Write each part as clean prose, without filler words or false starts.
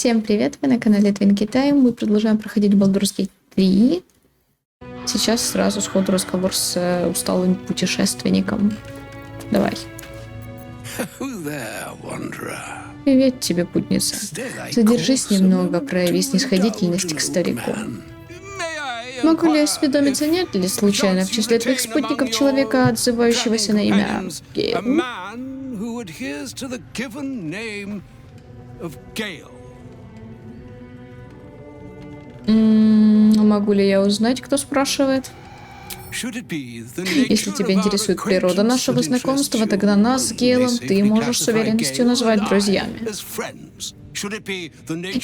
Всем привет, вы на канале Twinkie Time. Мы продолжаем проходить Baldur's Gate 3. Сейчас сразу сходу разговор с усталым путешественником. Давай. Привет тебе, путница. Задержись немного, прояви снисходительность к старику. Могу ли осведомиться, нет ли случайно в числе твоих спутников человека, отзывающегося на имя Гейл? Могу ли я узнать, кто спрашивает? Если тебя интересует природа нашего знакомства, тогда нас с Гейлом ты можешь с уверенностью назвать друзьями.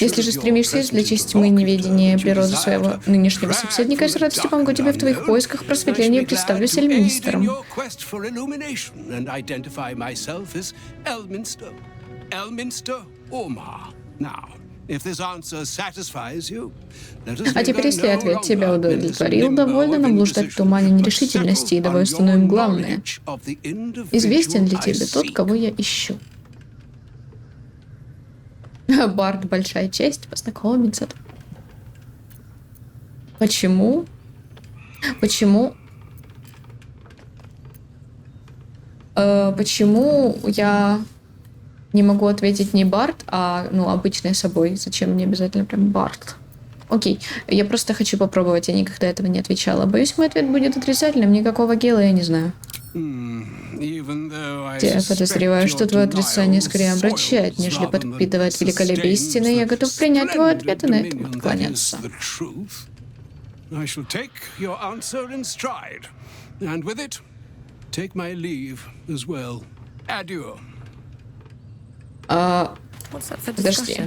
Если же стремишься извлечь тьмы неведения природы своего нынешнего собеседника, я с радостью помогу тебе в твоих поисках просветления и представлюсь Эльминистером. А теперь, если ответ тебя удовлетворил, довольно нам блуждать в тумане нерешительности, и давай установим главное. Известен ли тебе тот, кого я ищу? Бард, большая честь познакомиться. Почему? Почему я не могу ответить не Бард, а обычной собой? Зачем мне обязательно прям Бард? Окей, я просто хочу попробовать, я никогда этого не отвечала. Боюсь, мой ответ будет отрицательным, никакого Гейла я не знаю. Я подозреваю, что твое отрицание скорее обращает, нежели подпитывает великолепие истины. Я готов принять твой ответ и на этом отклоняться. Подожди.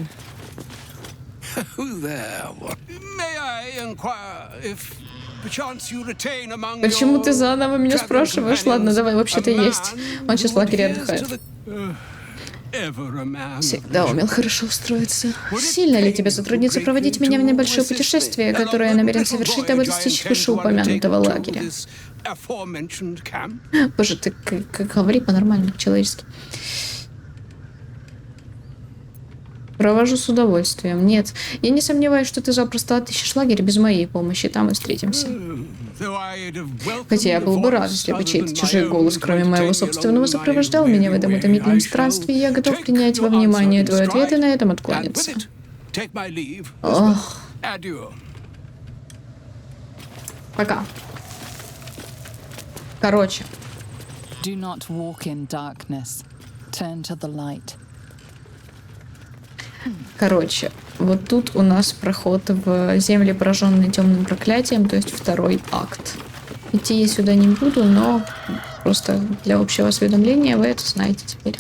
Почему ты заново меня спрашиваешь? Ладно, давай, вообще-то есть. Он сейчас в лагере отдыхает. Всегда умел хорошо устроиться. Сильно ли тебе затруднится проводить меня в небольшое путешествие, которое я намерен совершить, дабы достичь вышеупомянутого лагеря? Боже, ты как говори по-нормальному, по-человечески. Провожу с удовольствием. Нет, я не сомневаюсь, что ты запросто отыщешь лагерь без моей помощи. Там и встретимся. Хотя я был бы рад, если бы чей-то чужой голос, кроме моего собственного, сопровождал меня в этом утомительном странстве, и я готов принять во внимание твой ответ и на этом откланяться. Ох. Пока. Короче. Do not walk in darkness. Turn to the light. Короче, вот тут у нас проход в земли, пораженные темным проклятием, то есть второй акт. Идти я сюда не буду, но просто для общего осведомления вы это знаете теперь.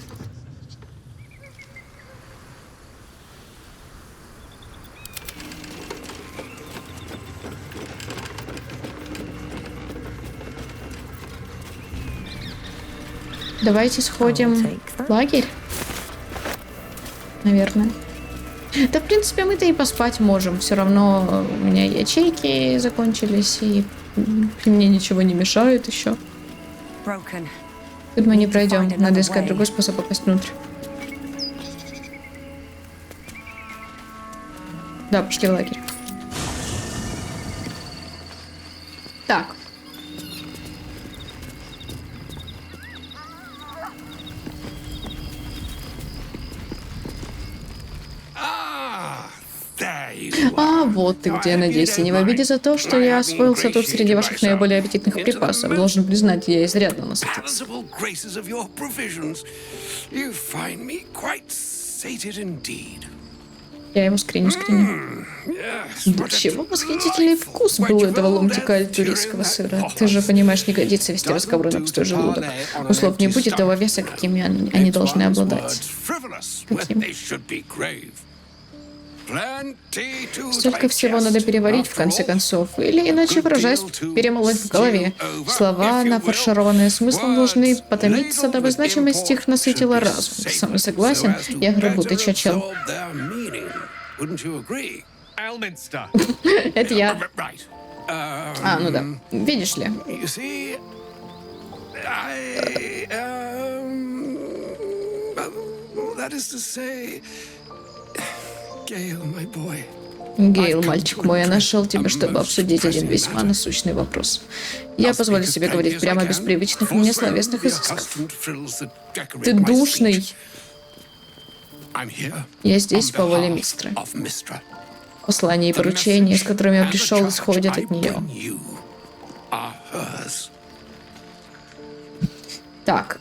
Давайте сходим в лагерь. Наверное. Да, в принципе, мы-то и поспать можем. Все равно у меня ячейки закончились, и мне ничего не мешает еще. Тут мы не пройдем. Надо искать другой способ попасть внутрь. Да, пошли в лагерь. Так. А, вот ты где, надеюсь, не в обиде за то, что я освоился тут среди ваших наиболее аппетитных припасов. Должен признать, я изрядно насытился. Я его скриню. Да чего восхитительный вкус был этого ломтика альтурийского сыра. Ты же понимаешь, не годится вести разговоры на пустой желудок. У слов не будет того веса, какими они должны обладать. Каким? Столько всего надо переварить, в конце концов, или, иначе выражаясь, перемолоть в голове. Слова, нафаршированные смыслом, должны потомиться, дабы значимость их насытила разум. Ты со мной согласен? Я грабу, ты чё, чел? Это я. А, ну да. Видишь ли? Гейл, мальчик мой, я нашел тебя, чтобы обсудить один весьма насущный вопрос. Я позволю себе говорить прямо без привычных мне словесных изысков. Ты душный. Я здесь по воле Мистры. Послания и поручения, с которыми я пришел, исходят от нее. Так,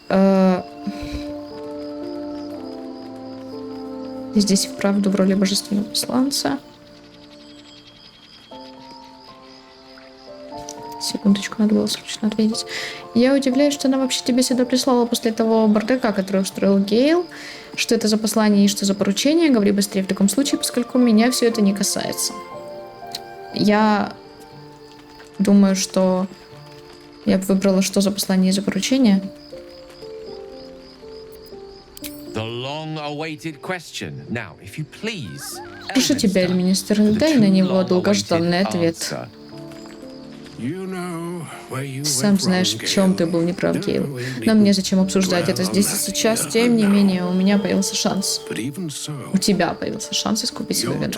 здесь и вправду в роли божественного посланца. Секундочку, надо было срочно ответить. Я удивляюсь, что она вообще тебя сюда прислала после того бардака, который устроил Гейл. Что это за послание и что за поручение? Говори быстрее в таком случае, поскольку меня все это не касается. Я думаю, что я бы выбрала, что за послание и за поручение. Прошу тебя, Эльминистер, дай на него долгожданный ответ. Сам знаешь, в чем ты был неправ, Гейл. Нам незачем обсуждать это здесь и сейчас. Тем не менее, у меня появился шанс. У тебя появился шанс искупить свою вину.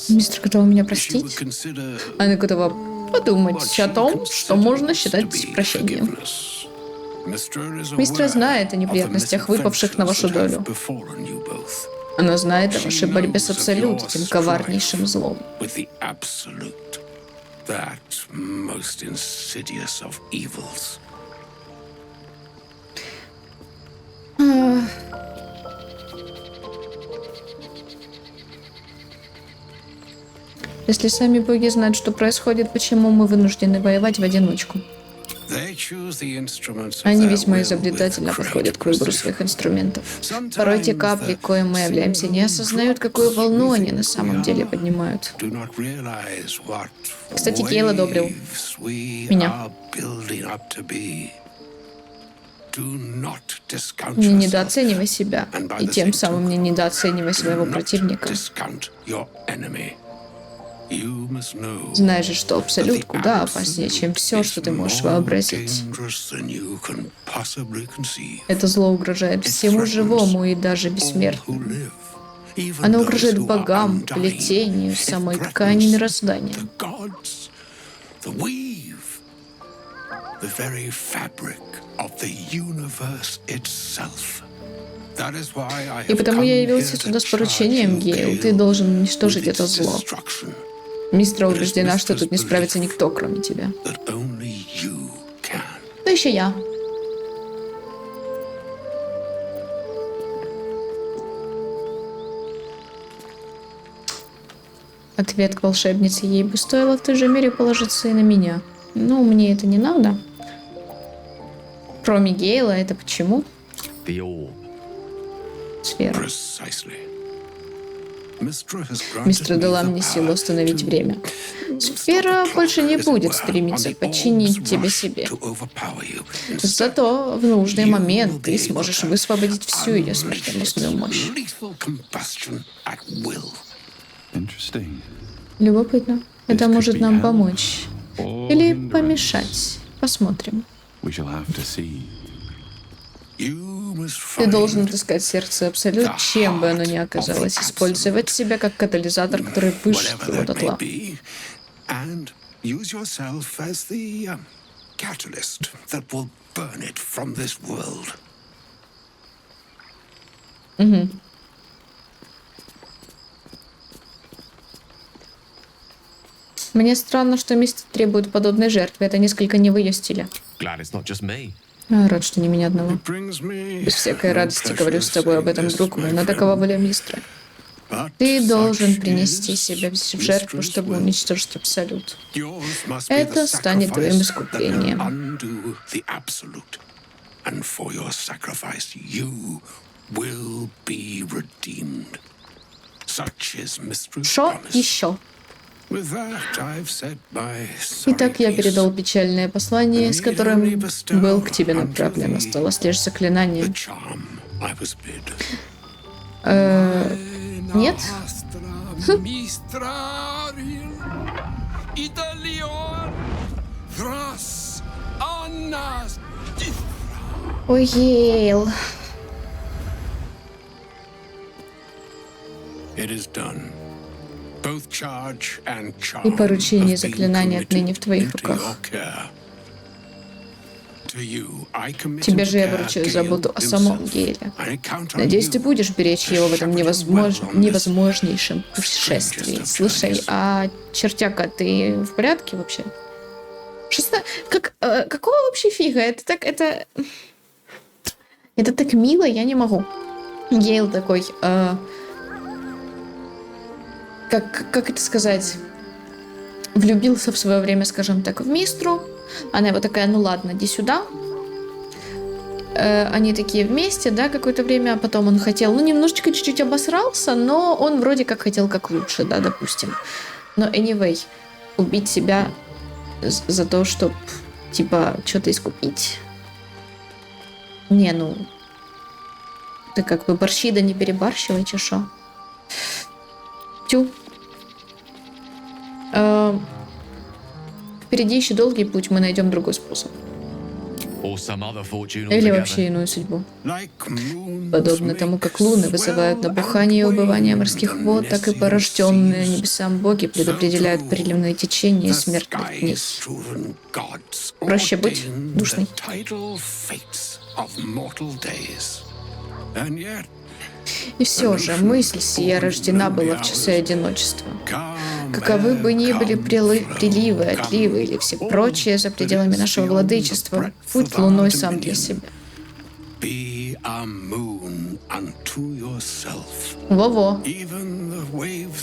Мистер готова меня простить? Она готова подумать о том, что можно считать прощением. Мистер знает о неприятностях, выпавших на вашу долю. Она знает о вашей борьбе с Абсолют, этим коварнейшим злом. Если сами боги знают, что происходит, почему мы вынуждены воевать в одиночку? Они весьма изобретательно подходят к выбору своих инструментов. Порой те капли, коим мы являемся, не осознают, какую волну они на самом деле поднимают. Кстати, Гейл одобрил меня. Не недооценивай себя, и тем самым не недооценивай своего противника. Знаешь же, что Абсолют куда опаснее, чем все, что ты можешь вообразить. Это зло угрожает всему живому и даже бессмертному. Оно угрожает богам, плетению, самой ткани мироздания. И потому я явился сюда с поручением, Гейл. Ты должен уничтожить это зло. Мистра убеждена, что тут не справится никто, кроме тебя. Да еще я. Ответ к волшебнице: ей бы стоило в той же мере положиться и на меня. Но мне это не надо. Кроме Гейла, это почему? Сфера. Мистра дала мне силу остановить время. Сфера больше не будет стремиться подчинить тебя себе. Зато в нужный момент ты сможешь высвободить всю ее смертоносную мощь. Любопытно. Это может нам помочь. Или помешать. Посмотрим. Ты должен отыскать сердце Абсолют, чем бы оно ни оказалось, использовать себя как катализатор, который выжжет его дотла. Угу. Мне странно, что Мистер требует подобной жертвы. Это несколько не в ее стиле. Рад, что не меня одного. Без всякой радости говорю с тобой об этом, друг мой, но такова воля Мистра. Ты должен принести себя в жертву, чтобы уничтожить Абсолют. Это станет твоим искуплением. Что еще? Итак, я передал печальное послание, с которым был к тебе направлен. Осталось лишь заклинание. Нет? Ой, Гейл. И поручение заклинания отныне в твоих руках. Тебе же я поручаю заботу о самом Гейле. Надеюсь, ты будешь беречь его в этом невозможнейшем путешествии. Слушай, а чертяка, ты в порядке вообще? Какого вообще фига? Это так мило, я не могу. Гейл такой, как это сказать, влюбился в свое время, скажем так, в Мистру. Она его такая, ну ладно, иди сюда. Они такие вместе, да, какое-то время, а потом он хотел, ну, немножечко чуть-чуть обосрался, но он вроде как хотел как лучше, да, допустим. Но anyway, убить себя за то, чтобы, типа, что-то искупить. Не, ну, ты как бы борщи да не перебарщивай, чешо. Тю. Впереди еще долгий путь, мы найдем другой способ. Или вообще иную судьбу. Подобно тому, как луны вызывают набухание и убывание морских вод, так и порожденные небесам боги предопределяют приливные течения и смертных дней. Проще быть душной. И все же мысль сия рождена была в часы одиночества. Каковы бы ни были приливы, отливы или все прочее за пределами нашего владычества, будь луной сам для себя. Во-во.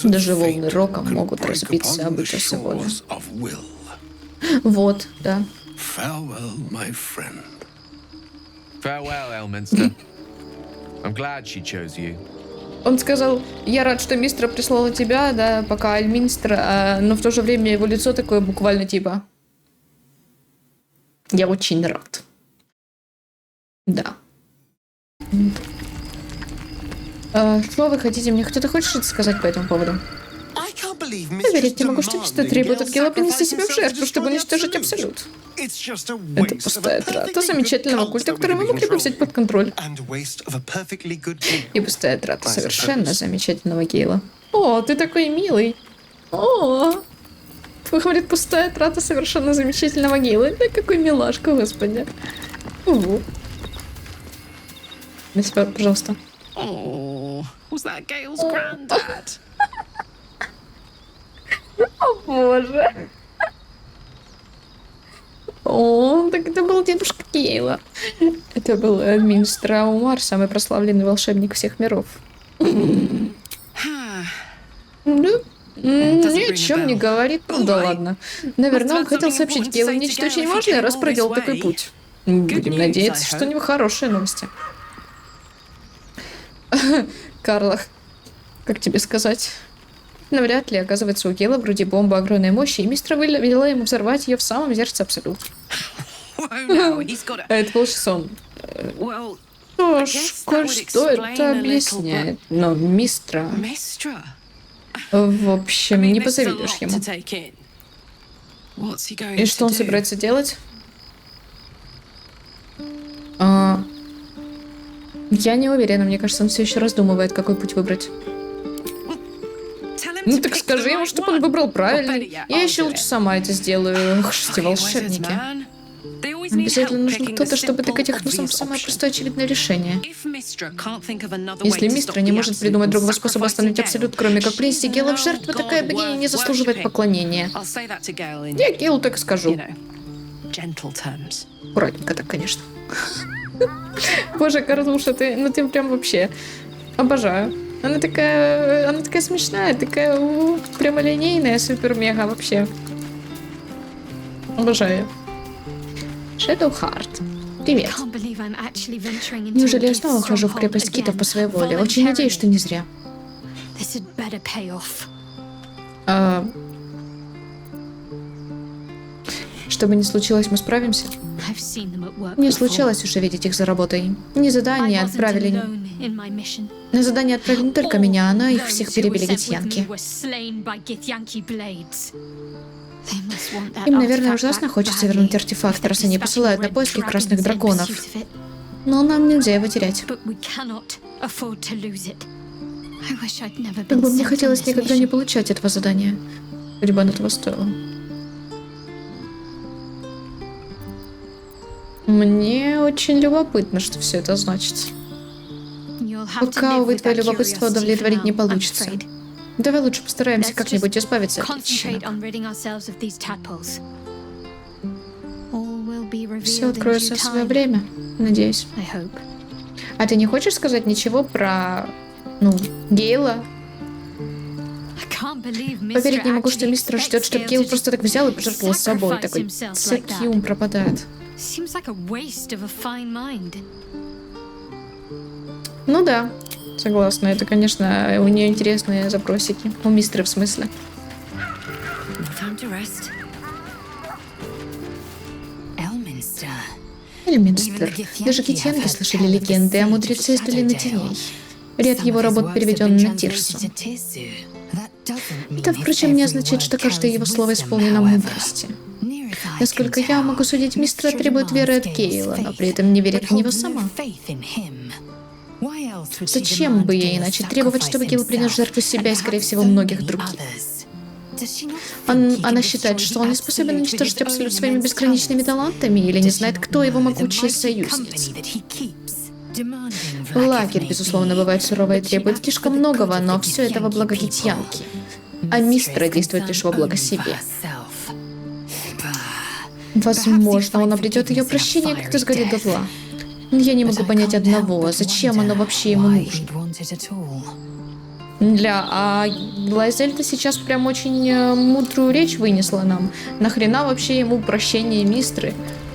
Даже волны рока могут разбиться об утесе воли. Вот, да. I'm glad she chose you. Он сказал, я рад, что Мистра прислала тебя, да, пока Альминстра, но в то же время его лицо такое буквально типа я очень рад. Да. Что вы хотите? Мне кто-то хочет что-то сказать по этому поводу? Поверить не могу, что Мистер требует от Гела принести себя в жертву, чтобы уничтожить Абсолют. Это пустая трата замечательного культа, который мы могли бы взять под контроль. И пустая трата совершенно замечательного Гейла. О, ты такой милый. О, говорит, пустая трата совершенно замечательного Гейла. Это какой милашка, господи. Угу. На себя, пожалуйста. О, боже. О, так это был дедушка Гейла. Это был Мистер Аумар, самый прославленный волшебник всех миров. Ни о чем не говорит. Ну да ладно. Наверное, он хотел сообщить Гейлу нечто очень важное, раз проделал такой путь. Будем надеяться, что у него хорошие новости. Карла, как тебе сказать? Навряд ли, оказывается, у Гейла вроде бомба огромной мощи, и Мистра велела ему взорвать ее в самом сердце Абсолюта. А это был сон. Что ж, кое-что это объясняет. Но Мистра... В общем, не позавидуешь ему. И что он собирается делать? Я не уверена, мне кажется, он все еще раздумывает, какой путь выбрать. Ну так скажи ему, чтобы он выбрал правильный. Я еще лучше сама это сделаю. Ох, эти волшебники. Обязательно нужен кто-то, чтобы тыкать их носом в самое простое очевидное решение. Если Мистра не может придумать другого способа остановить Абсолют, кроме как принести Гейла в жертву, такая богиня не заслуживает поклонения. Я Гейлу так скажу. Аккуратненько так, конечно. Боже, Карлуша, ты прям вообще обожаю. Она такая смешная, такая прямолинейная, супер-мега вообще. Обожаю. Shadowheart. Привет. Неужели я снова хожу в крепость Китов по своей воле? Очень надеюсь, что не зря. Что бы ни случилось, мы справимся. Мне случалось уже видеть их за работой. На задание отправили не только меня, но их всех перебили гитьянки. Им, наверное, ужасно хочется вернуть артефакт, раз они посылают на поиски красных драконов. Но нам нельзя его терять. But we cannot afford to lose it. I wish I'd never Как been бы мне sent on хотелось this никогда не mission. получать этого задания. Хоть бы оно того стоило. Мне очень любопытно, что все это значит. You'll have to Пока, live увы, with твое that любопытство curiosity for удовлетворить не now, I'm получится. afraid. Давай лучше постараемся Let's как-нибудь just избавиться от concentrate личинок. on ridding ourselves of these tadpoles. All will be Все revealed in откроется due в свое time, время, надеюсь. I hope. А ты не хочешь сказать ничего про, Гейла? I can't believe Mr. Поверить не могу, что actually мистер ждет, expects чтобы Gale Гейл to просто just так взял и пожертвовал собой. sacrifice Такой himself like цепкий that. ум пропадает. Seems like a waste of a fine mind. Ну да, согласна. Это, конечно, у нее интересные запросики. У мистера в смысле. Time to rest. Elminster. Эльминстер. Даже гитьянки слышали легенды о мудреце из Долины Теней. Ряд его работ переведен на Тирсу. Это, впрочем, не означает, что каждое его слово исполнено мудрости. Насколько я могу судить, мистер требует веры от Гейла, но при этом не верит в него сама. Зачем бы ей иначе требовать, чтобы Гейл принес жертву себя и, скорее всего, многих других? Она считает, что он не способен уничтожить Абсолют своими безграничными талантами или не знает, кто его могучие союзницы. Лагерь, безусловно, бывает суровый и требует слишком многого, но все это во благо гитьянки. А мистер действует лишь во благо себе. Возможно, он обретет ее прощение, когда сгорит дотла. Но я не могу понять одного, зачем оно вообще ему нужно. Лайзель-то сейчас прям очень мудрую речь вынесла нам. Нахрена вообще ему прощение мистры?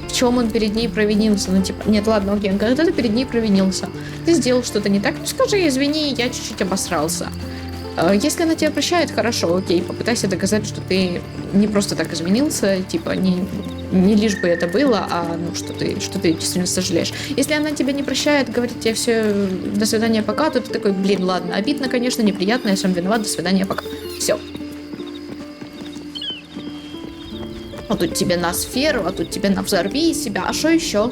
В чем он перед ней провинился? Ну, типа, нет, ладно, окей, когда ты перед ней провинился? Ты сделал что-то не так? Ну, скажи, извини, я чуть-чуть обосрался. Если она тебя прощает, хорошо, окей, попытайся доказать, что ты не просто так изменился, типа, не лишь бы это было, а что ты действительно сожалеешь. Если она тебя не прощает, говорит тебе все, до свидания, пока, то ты такой, блин, ладно, обидно, конечно, неприятно, я сам виноват, до свидания, пока. Все. А тут тебе на сферу, а тут тебе на взорви себя, а что еще?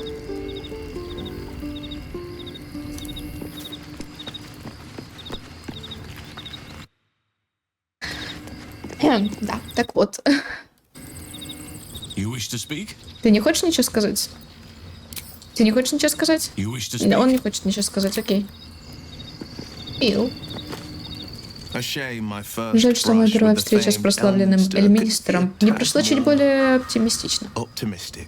Да, так вот. You wish to speak? Ты не хочешь ничего сказать? Ты не хочешь ничего сказать? You wish to Да, он speak? не хочет ничего сказать, окей. Ил. A shame my first Жаль, что моя brush первая with the встреча с famed прославленным Elminster Эльминистером could be не a прошла tad чуть more более оптимистично. optimistic.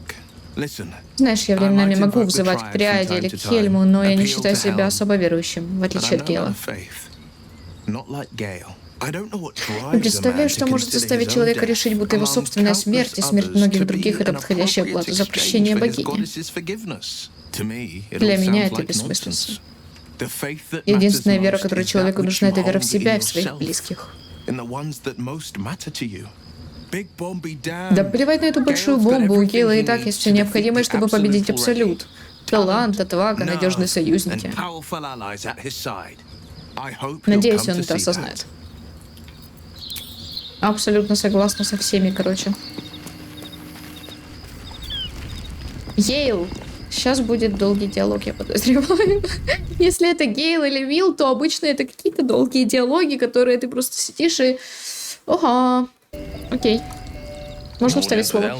Listen, Знаешь, я временами могу взывать к Триаде или к Хельму, но я не считаю себя особо верующим, в but отличие I от know Гейла. my faith. Not like Gale. I don't know what drives Не a представляю, man что to может consider заставить his own человека death решить, будто его among собственная смерть и смерть countless многих others других — это to be подходящая an плата за appropriate прощение exchange for his богини. goddess's forgiveness. To me, it Для all меня sounds это like бессмыслица. nonsense. The faith that Единственная matters вера, most которой is человеку that which нужна, you это вера в hold себя и in в своих yourself, близких. in the ones that most matter to you. Big bomb be damned. Да плевать на эту большую Gale's got бомбу, у everything Гейла и he так needs есть все to defeat необходимое, the чтобы победить Absolute Абсолют. already. Талант, отвага, Nerve надежные союзники. and powerful allies at his side. I hope he'll Надеюсь, come он to это see осознает. that. Абсолютно согласна со всеми, короче. Гейл. Сейчас будет долгий диалог, я подозреваю. Если это Гейл или Вилл, то обычно это какие-то долгие диалоги, которые ты просто сидишь и... Ага. Окей. Можно вставить слово.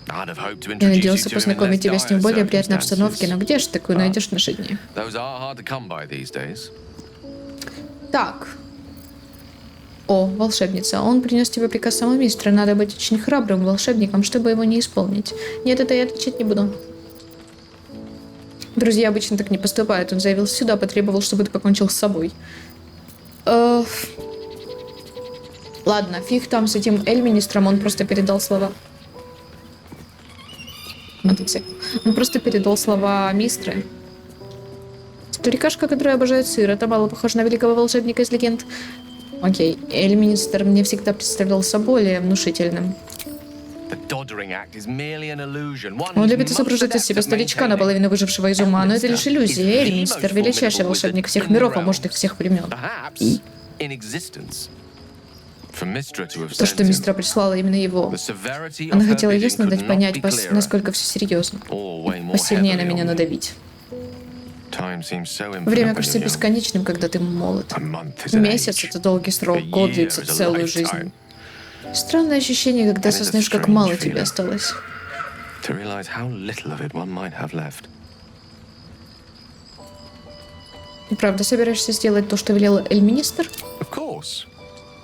Я надеялся познакомить тебя с ним в более приятной обстановке, но где же такую найдешь в наши дни? Так. О, волшебница. Он принес тебе приказ самого мистера. Надо быть очень храбрым волшебником, чтобы его не исполнить. Нет, это я отвечать не буду. Друзья обычно так не поступают. Он заявил сюда, потребовал, чтобы ты покончил с собой. Ладно, фиг там с этим Эльминистром, он просто передал слова. Он просто передал слова мистры. Старикашка, которая обожает сыр, это мало похоже на великого волшебника из легенд. Окей, Эльминистер мне всегда представлялся более внушительным. Он любит изображать из себя старичка, наполовину выжившего из ума, но это лишь иллюзия. Эльминстер — величайший волшебник всех миров, а может и всех времен. For Mistra to have То, что sent him, Мистра прислала именно его. the severity of Она her хотела bidding ясно could дать not понять, be clearer, насколько все серьезно. or weigh more Посильнее на heavily меня on me. надавить. Time seems so infinite Время when кажется you're young. бесконечным, когда ты молод. A month is an Месяц — age. это долгий срок, A год year длится is a целую lifetime. жизнь. Странное ощущение, когда And it's a осознаешь, как strange мало тебе feeling. осталось. To realize how little of it one might have left. И правда, собираешься сделать то, что велел Эльминистр? Of course.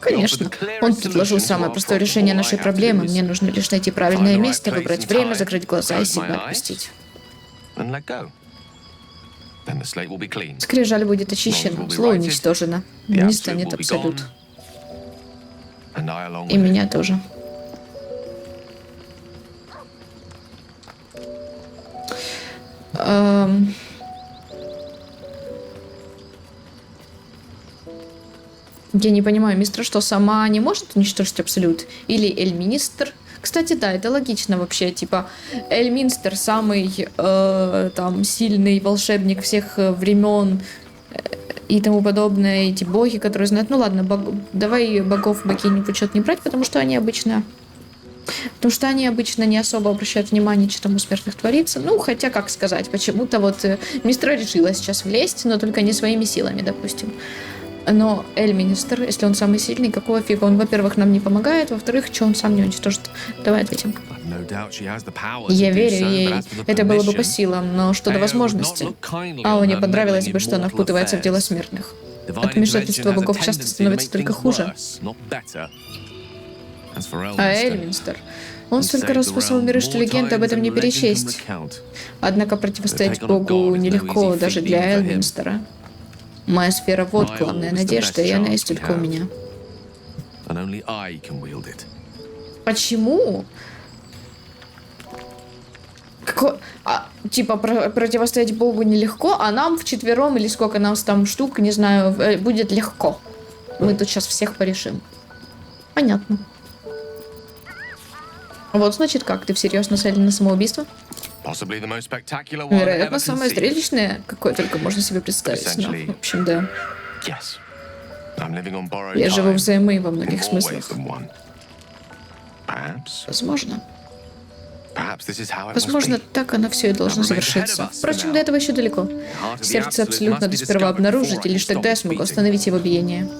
Конечно. Он предложил самое простое решение нашей проблемы. Мне нужно лишь найти правильное место, выбрать время, закрыть глаза и себя отпустить. And let go. Then the slate will be clean. Скрижаль будет очищена, зло уничтожено. The Не absolute станет will be абсолют. gone. And I along И with it. меня тоже. Я не понимаю, мистер что, сама не может уничтожить абсолют? Или Эльминистр? Кстати, да, это логично вообще. Типа, Эльминстер самый там сильный волшебник всех времен и тому подобное. Эти боги, которые знают. Ну ладно, давай богов богинь в учет не брать, потому что они обычно не особо обращают внимание, что там у смертных творится. Ну, хотя, как сказать, почему-то вот Мистра решила сейчас влезть, но только не своими силами, допустим. Но Эльминистр, если он самый сильный, какого фига? Он, во-первых, нам не помогает, во-вторых, что он сам не уничтожит? Давай ответим. No doubt she has the power Я to do верю so, ей. but as for the Это было бы по permission, силам, но что до Ao would not возможности? look kindly Ау on не her понравилось meddling бы, что она in впутывается в mortal дела affairs. смертных. Divine От вмешательства intervention has a богов часто tendency to становится make только things хуже. worse, not better. As for А Elminster, Эльминстер? Он he столько saved раз the спасал realm миры, что more легенд об times этом не than legend can перечесть. recount. Однако противостоять The take on a Богу god is no нелегко easy даже feat для even for him. Эльминстера. Моя сфера вот My главная orb is the надежда, best и она chance есть we только у have. меня. And only I can wield it. Почему? Типа противостоять Богу нелегко, а нам вчетвером или сколько нас там штук, не знаю, будет легко. Мы тут сейчас всех порешим. Понятно. Вот значит как, ты всерьез нацелен на самоубийство? Possibly the most spectacular one Вероятно, ever самое conceived. зрелищное, какое только можно себе представить. Ну, в общем, да. Yes. I'm living on borrowed Я живу time взаймы во in многих more ways смыслах. than one. Perhaps Возможно. this is how it must Возможно, be. так оно все и должно завершиться. Впрочем, до этого еще далеко. Сердце абсолютно надо сперва обнаружить, и лишь тогда я смогу остановить его биение.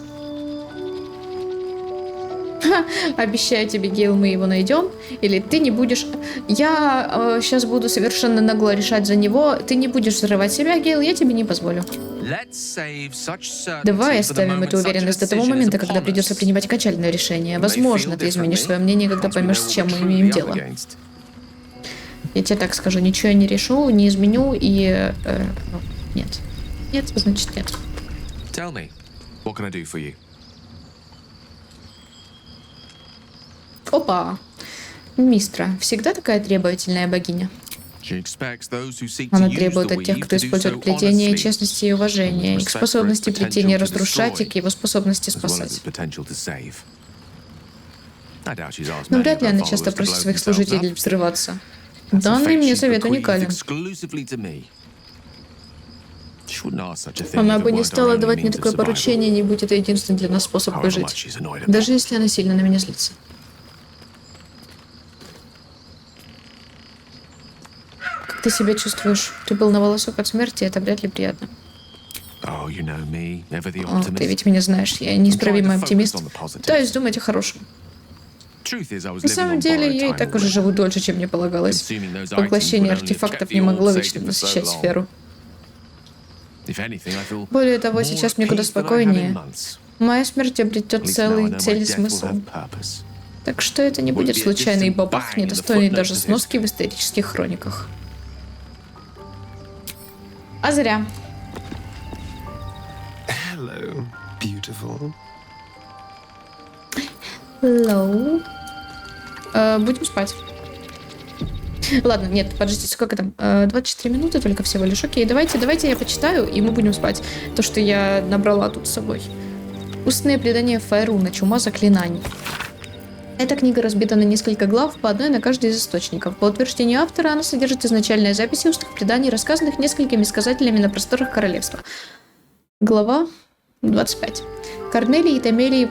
Обещаю тебе, Гейл, мы его найдем. Или ты не будешь... Я сейчас буду совершенно нагло решать за него. Ты не будешь взрывать себя, Гейл, я тебе не позволю. Давай оставим эту уверенность до того момента, когда придется принимать окончательное решение. Возможно, ты изменишь свое мнение, когда поймешь, с чем мы имеем дело. Я тебе так скажу, ничего я не решу, не изменю и... нет. Нет, значит нет. Tell me, what can I do for you? Опа! Мистра, всегда такая требовательная богиня. She expects those who seek to Она use требует the от тех, weave кто to do использует so плетение, honestly, честности и уважения, их способности плетения разрушать и к его способности as well as its спасать. potential to save. I doubt she's asked Но many вряд ли of her она часто followers to просит blow своих themselves служителей up. взрываться. That's a Данный fate мне she совет bequeathed уникален. exclusively to me. She wouldn't ask such a thing Она if бы it не weren't our стала only давать мне means of такое survival. поручение, не будь это единственный для нас способ However much выжить. she's annoyed at Даже me. если она сильно на меня злится. Как ты себя чувствуешь? Ты был на волосок от смерти, это вряд ли приятно. Oh, you know me, ever the О, ты optimist. ведь меня знаешь, я неисправимый оптимист. Пытаюсь думать о хорошем. Truth is, I was На living самом on деле, borrowed я и time так уже already. живу дольше, чем мне полагалось. Consuming those items Поглощение would only have артефактов kept не the могло orb вечно sated for so насыщать long. сферу. If anything, I feel Более того, more сейчас мне at куда peace than I have in спокойнее. months. Моя смерть обретет At least now I целый know my цель и death will смысл. have purpose. Так что это не будет случайный бабах, недостойный даже сноски в исторических хрониках. А зря. Hello, beautiful. Hello. Будем спать. Ладно, нет, подождите, сколько там? 24 минуты только всего лишь. Окей, давайте я почитаю, и мы будем спать. То, что я набрала тут с собой. Устные предания Файруна. Чума заклинаний. Эта книга разбита на несколько глав, по одной на каждый из источников. По утверждению автора, она содержит изначальные записи устных преданий, рассказанных несколькими сказателями на просторах королевства. Глава 25. Корнелий и Тамелий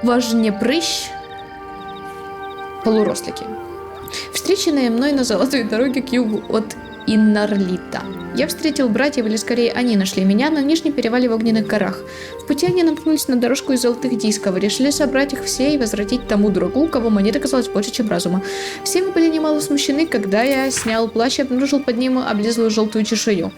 Важне прыщ. Полурослики. Встреченные мной на золотой дороге к югу от Иннарлита. Я встретил братьев, или скорее они нашли меня на нижнем перевале в Огненных горах. В пути они наткнулись на дорожку из золотых дисков, решили собрать их все и возвратить тому дураку, у кого монет оказалось больше, чем разума. Все мы были немало смущены, когда я снял плащ и обнаружил под ним облезлую желтую чешую.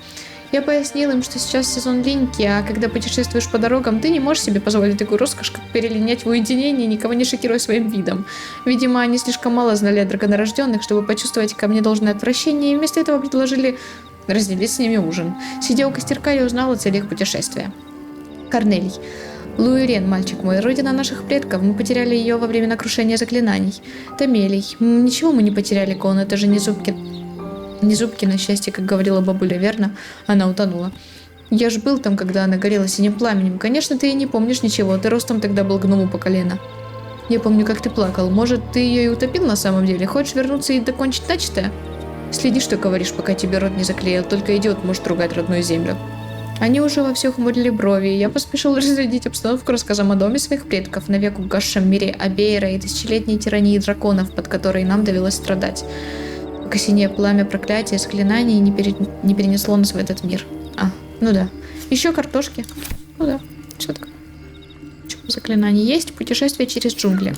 Я пояснил им, что сейчас сезон линьки, а когда путешествуешь по дорогам, ты не можешь себе позволить такую роскошь, как перелинять в уединении, никого не шокируя своим видом. Видимо, они слишком мало знали о драконорожденных, чтобы почувствовать ко мне должное отвращение, и вместо этого предложили разделить с ними ужин. Сидя у костерка, я узнал о целях путешествия. Корнелий. Луирен, мальчик мой, родина наших предков. Мы потеряли ее во время крушения заклинаний. Тамелий. Ничего мы не потеряли, Кон, это же не зубки. Не зубки, на счастье, как говорила бабуля, верно? Она утонула. Я ж был там, когда она горела синим пламенем. Конечно, ты и не помнишь ничего, ты ростом тогда был гному по колено. Я помню, как ты плакал. Может, ты ее и утопил на самом деле? Хочешь вернуться и докончить начатое? Следи, что говоришь, пока тебе рот не заклеил. Только идиот может ругать родную землю. Они уже во все хмурили брови, и я поспешил разрядить обстановку рассказом о доме своих предков, навек угасшем мире Абейра и тысячелетней тирании драконов, под которой нам довелось страдать. Пока синее пламя проклятия и заклинаний не перенесло нас в этот мир. А, ну да. Еще картошки. Ну да, все так. Заклинание есть. Путешествие через джунгли.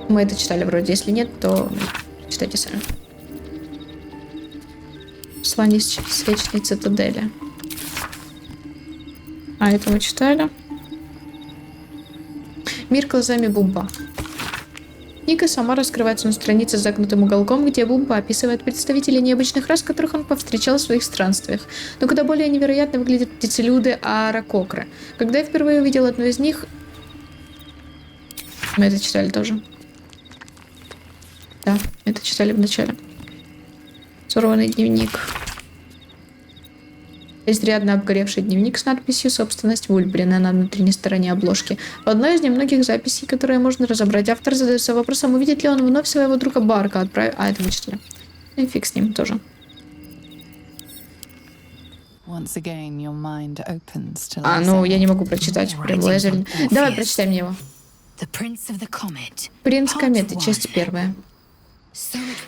Мы это читали вроде. Если нет, то читайте сами. Послание с Вечной Цитадели. А, это мы читали. Мир глазами Бумба. Книга сама раскрывается на странице с загнутым уголком, где Бумба описывает представителей необычных рас, которых он повстречал в своих странствиях. Но куда более невероятно выглядят птицелюды Ааракокры. Когда я впервые увидел одну из них... Мы это читали тоже. Да, это читали в начале. Сорванный дневник. Изрядно обгоревший дневник с надписью «Собственность Вульбрина» на внутренней стороне обложки. В одной из немногих записей, которые можно разобрать, автор задается вопросом, увидит ли он вновь своего друга Барка. А, это мы читали. И фиг с ним тоже. А, ну, я не могу прочитать. Прям Лезель. Давай, прочитай мне его. «Принц кометы», часть 1.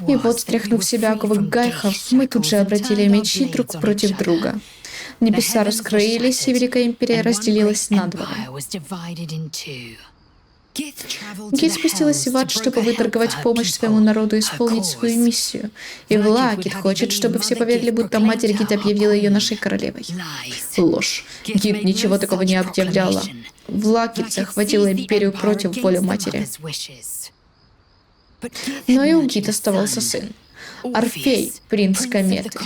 И вот, стряхнув себя оковы гайхов, мы тут же обратили мечи друг против друга. Небеса раскрылись, и Великая Империя разделилась надвое. Гит спустилась в ад, чтобы выторговать помощь своему народу исполнить свою миссию. И Влакит хочет, чтобы все поверили, будто матерь Гит объявила ее нашей королевой. Ложь. Гит ничего такого не объявляла. Влакит захватила Империю против воли матери. Но и у Гит оставался сын. Орфей, принц кометы,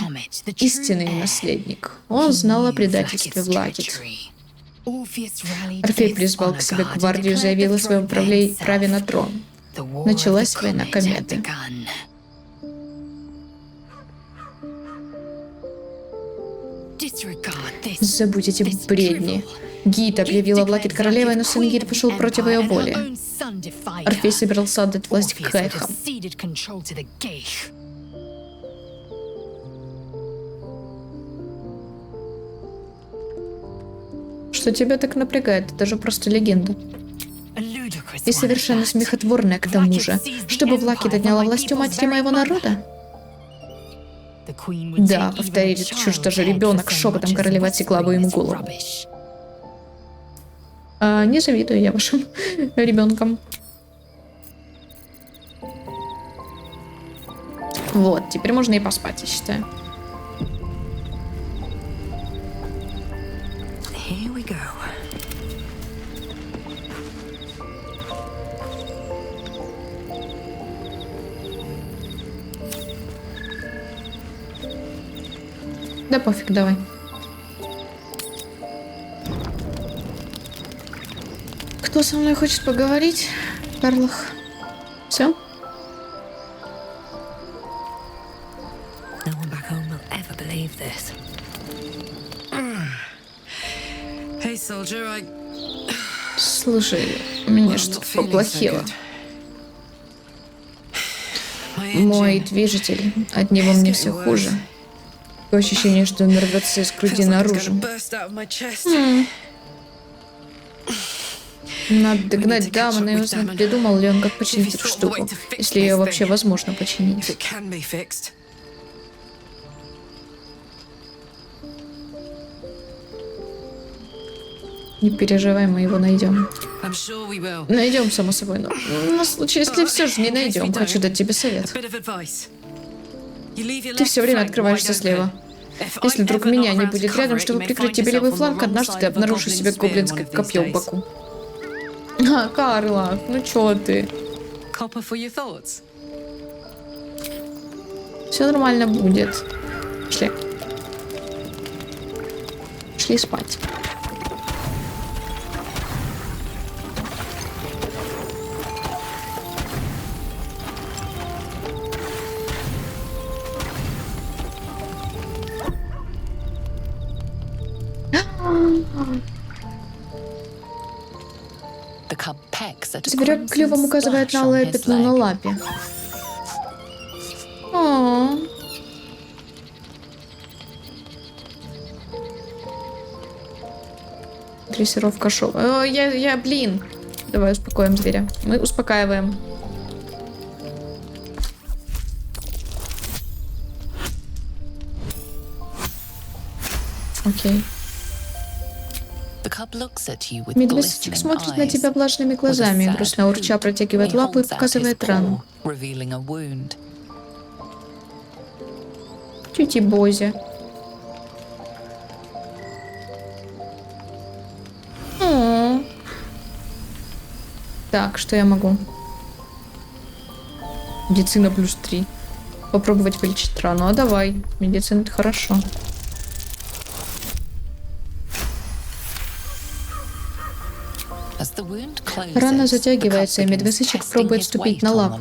истинный наследник. Он знал о предательстве Влакит. Орфей призвал к себе гвардию и заявил о своем праве на трон. Началась война кометы. Забудь эти бредни. Гит объявила Влакит королевой, но сын Гит пошел против ее воли. Орфей собирался отдать власть к гайхам. Что тебя так напрягает? Это же просто легенда. И совершенно смехотворная к тому же. Чтобы Влакит отняла власть у матери моего народа? Да, повторили, чушь, даже ребенок, шепотом королева отсекла бы ему голову. Не завидую я вашим ребенкам. Вот, теперь можно и поспать, я считаю. Да пофиг, давай. Кто со мной хочет поговорить? Карлах. Все? Слушай, мне что-то поплохело. Мой движитель, от него мне все хуже. Такое ощущение, что он рвется из груди наружу. Надо догнать Дамона и узнать, придумал ли он, как починить эту штуку, если ее вообще возможно починить. Не переживай, мы его найдем. Найдем, само собой, но на случай, если все же не найдем, хочу дать тебе совет. Ты все время открываешься слева. Если вдруг меня не будет рядом, чтобы прикрыть тебе левый фланг, однажды ты обнаружишь в себе гоблинское копье в боку. А, Карла, ну чё ты? Все нормально будет. Шли. Шли спать. Зверек клювом указывает на алое пятно на лапе. О. Дрессировка шоу. Блин. Давай успокоим зверя. Мы успокаиваем. Окей. Медвесочек смотрит на тебя влажными глазами, грустно урча протягивает лапу и показывает рану. Тётя Бози. Так, что я могу? Медицина +3. Попробовать вылечить рану. А давай. Медицина — это хорошо. Рана затягивается, и медвесычек пробует ступить на лапу.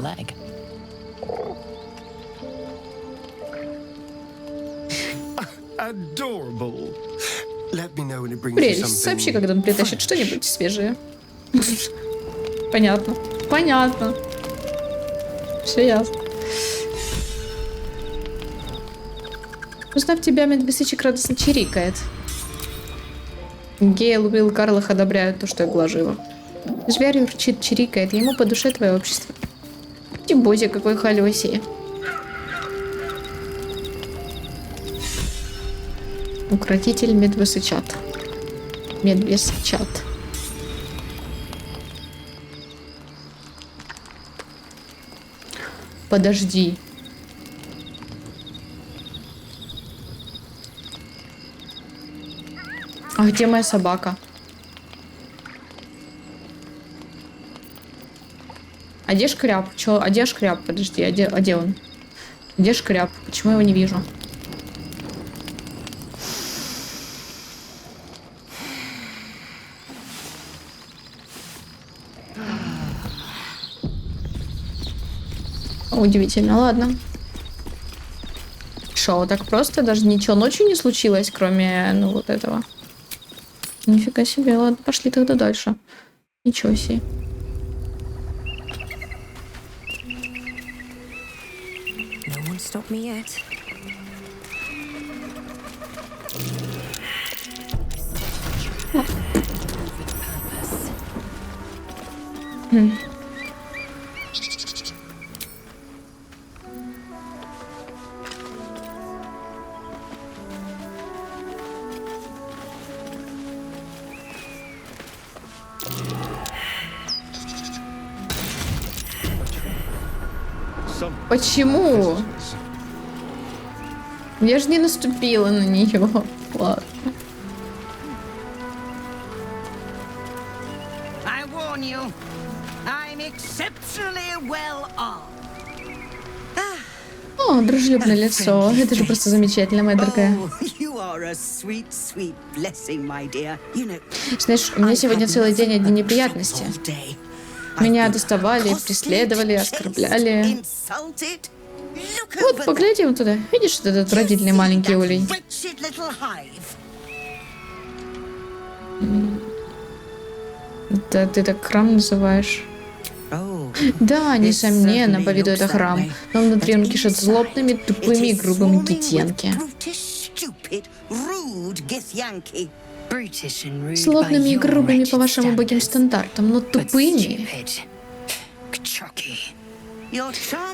Прелесть. Сообщи, когда он притащит что-нибудь свежее. Понятно. Понятно. Все ясно. Узнав тебя, медвесычек радостно чирикает. Гейл, Уилл, Карлах одобряют то, что я глажу его. Зверь урчит, чирикает, ему по душе твое общество. Тибози, какой халёсий. Укротитель медвесычат. Медвесычат. Подожди. А где моя собака? А где шкряб? Чё? А где шкряб? Подожди, а где он? Где шкряб? Почему я его не вижу? Удивительно, ладно. Шоу, так просто? Даже ничего ночью не случилось, кроме, ну, вот этого. Нифига себе, ладно, пошли тогда дальше. Ничего себе. Почему? Я же не наступила на нее. Ладно. О, дружелюбное лицо. Это же просто замечательно, моя дорогая. Знаешь, у меня сегодня целый день одни неприятности. Меня доставали, преследовали, оскорбляли. Вот, погляди вот туда. Видишь этот отвратительный маленький улей? Да, ты так храм называешь? Да, несомненно, по виду это храм. Но внутри он кишит злобными, тупыми, грубыми китенки. Злобными и грубыми по вашим убогим стандартам, но тупыми.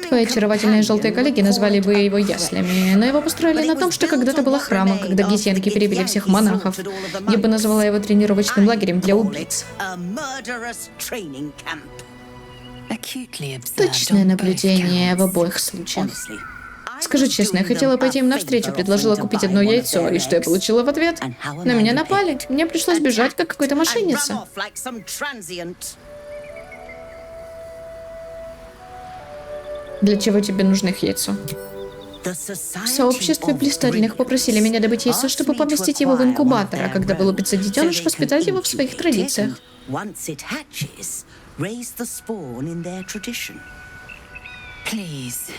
Твои очаровательные желтые коллеги назвали бы его яслями, но его построили на том, что когда-то было храмом, когда гитянки перебили всех монахов. Я бы назвала его тренировочным лагерем для убийц. Точное наблюдение в обоих случаях. Скажу честно, я хотела пойти им навстречу, предложила купить одно яйцо, и что я получила в ответ? На меня напали. Мне пришлось бежать, как какой-то мошенница. Для чего тебе нужны их яйцо? В сообществе блистательных попросили меня добыть яйцо, чтобы поместить его в инкубатор, а когда вылупится детеныш, воспитать его в своих традициях.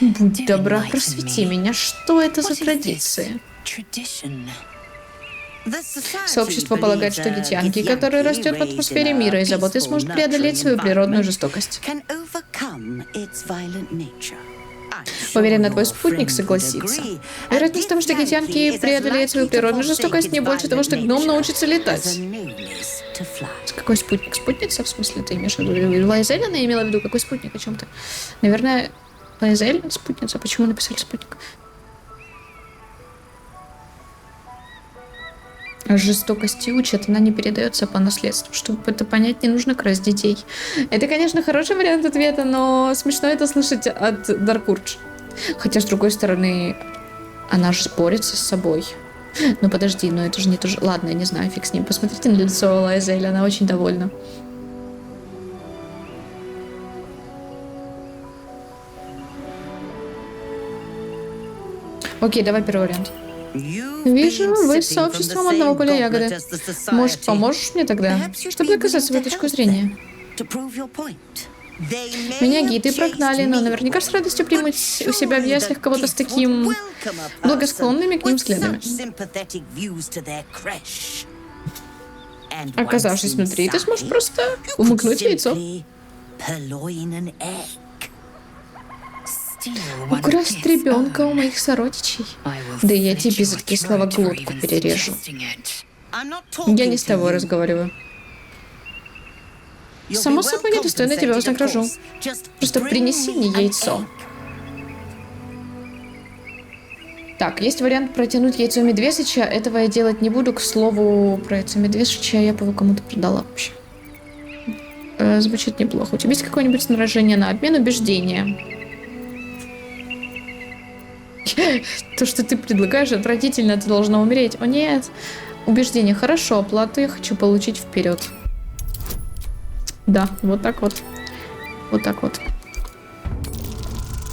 Будь добра, просвети меня, что это за традиции? Сообщество полагает, что гитянки, который растет в атмосфере мира и заботы, сможет преодолеть свою природную жестокость. Уверена, твой спутник согласится. Вероятность того, что гитянки преодолеют свою природную жестокость, не больше того, что гном научится летать. Какой спутник? Спутница, в смысле, ты имеешь в виду? Лайзель она имела в виду? Какой спутник? О чем ты? Наверное, Лайзель спутница. Почему написали спутник? Жестокости учат, она не передается по наследству. Чтобы это понять, не нужно красть детей. Это, конечно, хороший вариант ответа, но смешно это слышать от Даркурдж. Хотя, с другой стороны, она же борется с собой. Ну подожди, но это же не то же... Ладно, я не знаю, фиг с ним. Посмотрите на лицо Лайзель, она очень довольна. Окей, давай первый вариант. Вижу, вы с сообществом одного поля ягоды. Может, поможешь мне тогда, чтобы доказать свою точку зрения? Меня гиды прогнали, но наверняка с радостью примут у себя в яслях кого-то с таким благосклонными к ним взглядами. Оказавшись внутри, ты сможешь просто умыкнуть яйцо. Украсть ребенка у моих сородичей. Да я тебе за такие слова глотку перережу. Я не с тобой разговариваю. Само собой, недостойно тебя вознагражу. Просто принеси мне яйцо. Так, есть вариант протянуть яйцо Медвесыча. Этого я делать не буду. К слову, про яйцо Медвесыча я бы его кому-то продала вообще. Звучит неплохо. У тебя есть какое-нибудь снаряжение на обмен? Убеждения. То, что ты предлагаешь, отвратительно, ты должна умереть. О нет. Убеждение. Хорошо, оплату я хочу получить вперед. Да, вот так вот. Вот так вот.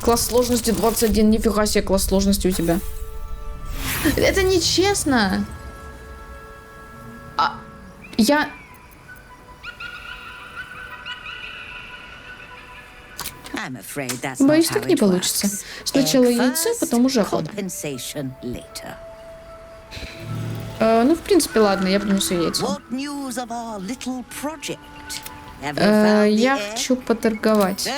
Класс сложности 21. Нифига себе класс сложности у тебя. Это нечестно. Я... Боюсь, так не получится. Сначала яйцо, потом уже охота. Ну, в принципе, ладно, я принесу яйцо. Я хочу поторговать.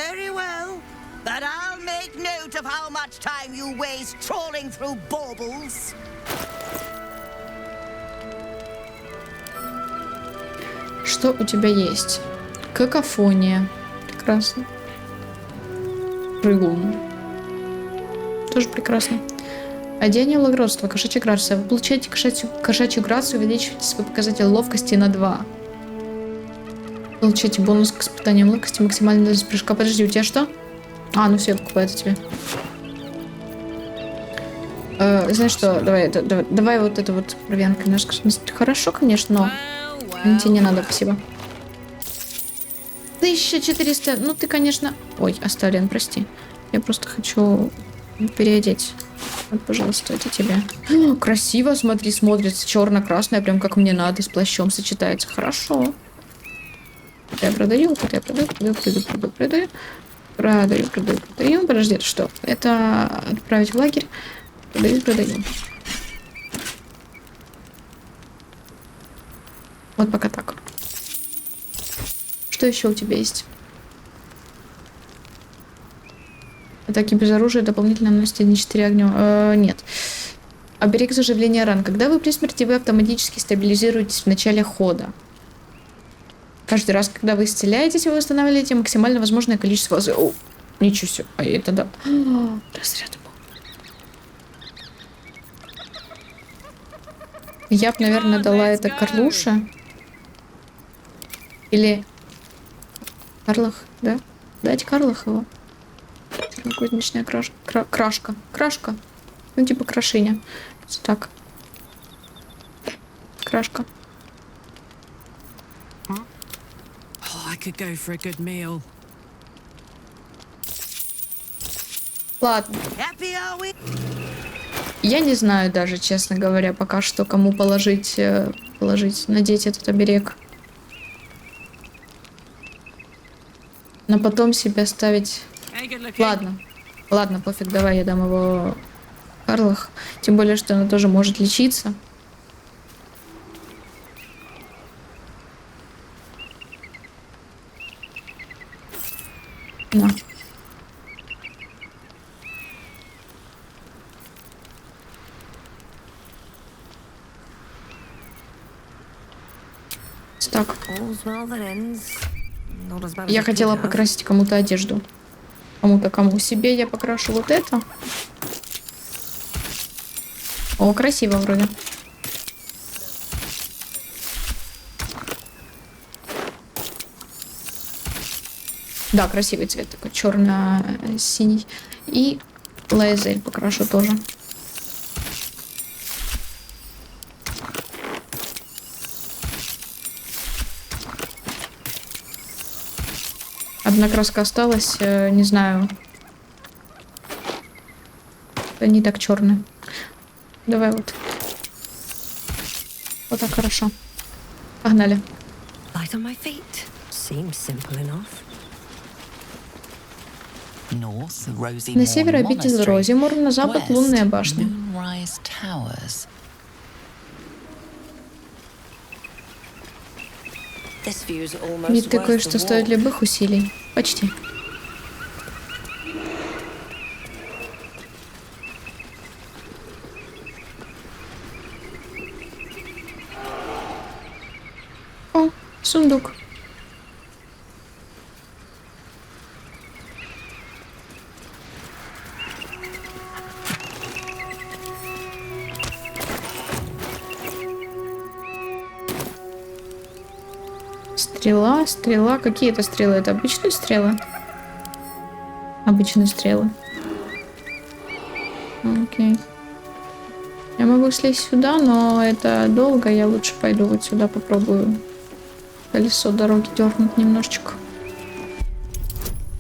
Что у тебя есть? Какофония. Прекрасно. Прыгун. Тоже прекрасно. Одеяние благородства, кошачья грация. Вы получаете кошачью грацию, увеличиваете свой показатель ловкости на 2. Получаете бонус к испытаниям ловкости, максимальная дальность прыжка. Подожди, у тебя что? А, ну все, я покупаю это тебе. Знаешь что, давай вот это вот провианка. Хорошо, конечно, но тебе не надо, спасибо. 1400, ну ты, конечно... Ой, Астариан, прости. Я просто хочу переодеть. Вот, пожалуйста, это тебе. Красиво, смотри, смотрится. Черно-красное, прям как мне надо, с плащом сочетается. Хорошо. Это я продаю, продаю. Подожди, это что? Это отправить в лагерь. Продаю. Вот пока так. Что еще у тебя есть? Атаки без оружия дополнительно наносят 1-4 огня. Нет. Оберег заживления ран. Когда вы при смерти, вы автоматически стабилизируетесь в начале хода. Каждый раз, когда вы исцеляетесь, вы восстанавливаете максимально возможное количество... О, ничего себе. А это да. Разряд был. Я бы, наверное, дала это Карлуше. Или... Карлах, да? Дать Карлах его. Кузнечная крашка. Крашка. Ну, типа крашиня. Так. Крашка. Ладно. Я не знаю даже, честно говоря, пока что, кому положить, надеть этот оберег. Но потом себя ставить... Ладно. Ладно, пофиг, давай я дам его Карлах. Тем более, что она тоже может лечиться. На. Так. Я хотела покрасить кому-то одежду. Кому-то кому. Себе я покрашу вот это. О, красиво вроде. Да, красивый цвет такой, черно-синий. И Лаэзель покрашу тоже. Одна краска осталась, не знаю. Не так черная. Давай вот. Вот так хорошо. Погнали. На север обитель Розимор, на запад лунная башня. Вид такой, что стоит любых усилий. Почти. О, сундук. Стрела. Какие это стрелы? Это обычные стрелы? Обычные стрелы. Окей. Я могу слезть сюда, но это долго. Я лучше пойду вот сюда, попробую колесо дороги дернуть немножечко.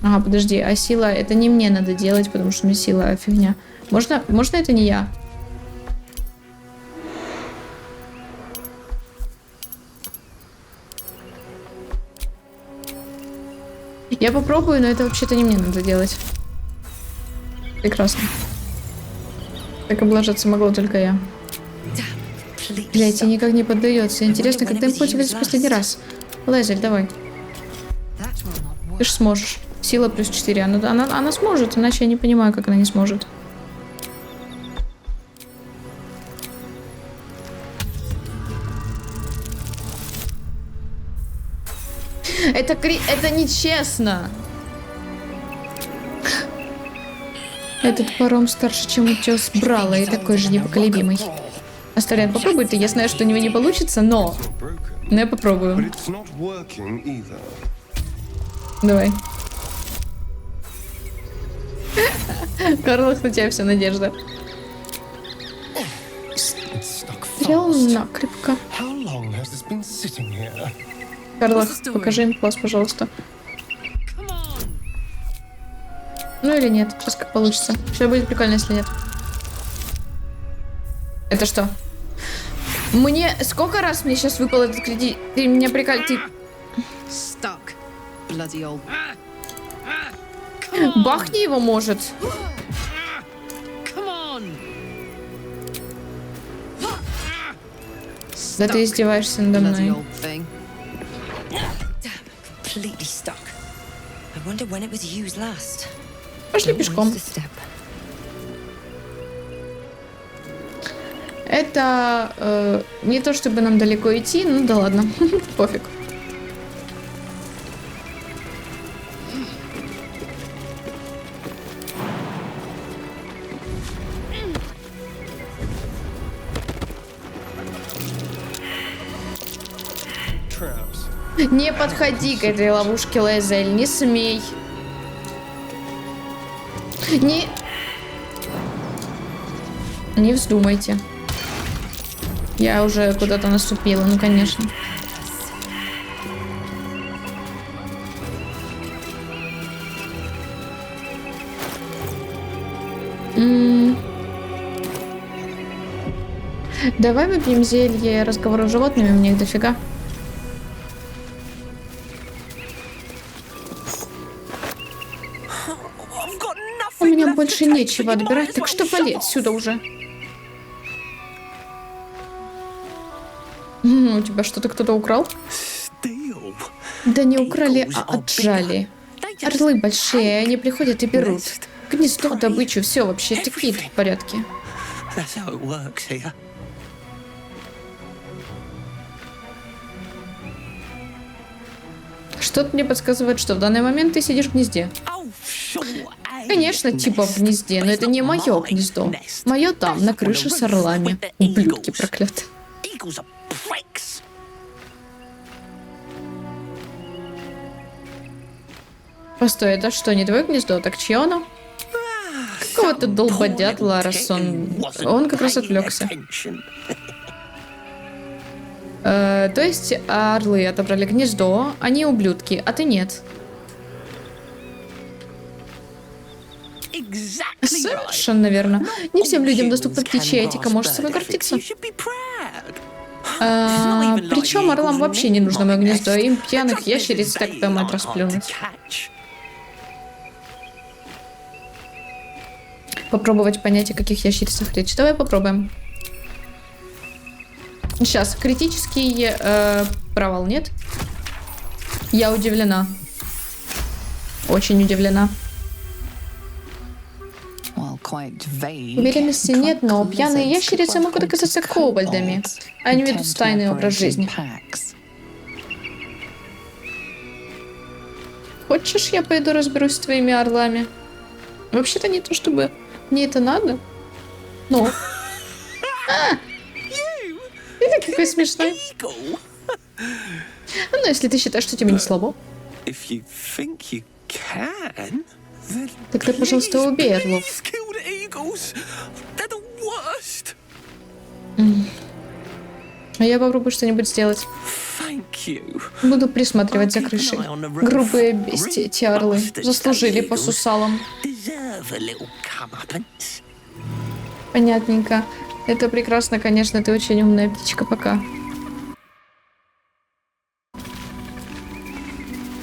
Ага, подожди. А сила... Это не мне надо делать, потому что мне сила фигня. Можно это не я? Я попробую, но это вообще-то не мне надо делать. Прекрасно. Так облажаться могла только я. Блять, и никак не поддается. Интересно, когда им пользовались в последний раз? Лазель, давай. Ты ж сможешь. Сила плюс 4. Она сможет, иначе я не понимаю, как она не сможет. Это нечестно. Этот паром старше, чем утес Брала, и такой же непоколебимый. Астариан, попробуй ты. Я знаю, что у него не получится, но я попробую. Давай. Карлах, на тебя вся надежда. Стрел накрепко. Карлах, покажи им класс, пожалуйста. Ну или нет, сейчас как получится. Все будет прикольно, если нет. Это что? Мне... Сколько раз мне сейчас выпал этот кредит? Ты меня ты... Бахни его, может. Да ты издеваешься надо мной. Пошли пешком. Это не то, чтобы нам далеко идти, ну да ладно, пофиг. Не подходи к этой ловушке, Лазель, не смей. Не вздумайте. Я уже куда-то наступила, ну конечно. Давай выпьем зелье разговора с животными, мне их дофига. У меня больше нечего отбирать, так что вали отсюда уже. У тебя что-то кто-то украл? Да не украли, а отжали. Орлы большие, они приходят и берут. Гнездо, добычу, все вообще такие тут порядки. Что-то мне подсказывает, что в данный момент ты сидишь в гнезде. Конечно, типа в гнезде, но это не мое гнездо. Мое там, на крыше с орлами. Ублюдки проклятые. Постой, это что, не твое гнездо? Так чье оно? Какого-то долбодятла, раз он как раз отвлекся. То есть орлы отобрали гнездо, они ублюдки, а ты нет. Совершенно верно. Не всем людям доступна птичья этика, можешь собой гордиться. Причем орлам вообще не нужно мое гнездо, им пьяных ящериц так поймать расплюнуть. Попробовать понять, о каких ящерицах речь. Давай попробуем. Сейчас, критический провал, нет? Я удивлена. Очень удивлена. Уверенности нет, но пьяные ящерицы могут оказаться кобальдами. Они ведут тайный образ жизни. Хочешь, я пойду разберусь с твоими орлами? Вообще-то не то, чтобы мне это надо. Но... Ты какой смешной. Ну, если ты считаешь, что тебе не слабо. Тогда, пожалуйста, убей орлов. А я попробую что-нибудь сделать. Буду присматривать за крышей. Грубые бестии, эти орлы. Заслужили по сусалам. Понятненько. Это прекрасно, конечно, ты очень умная птичка, пока.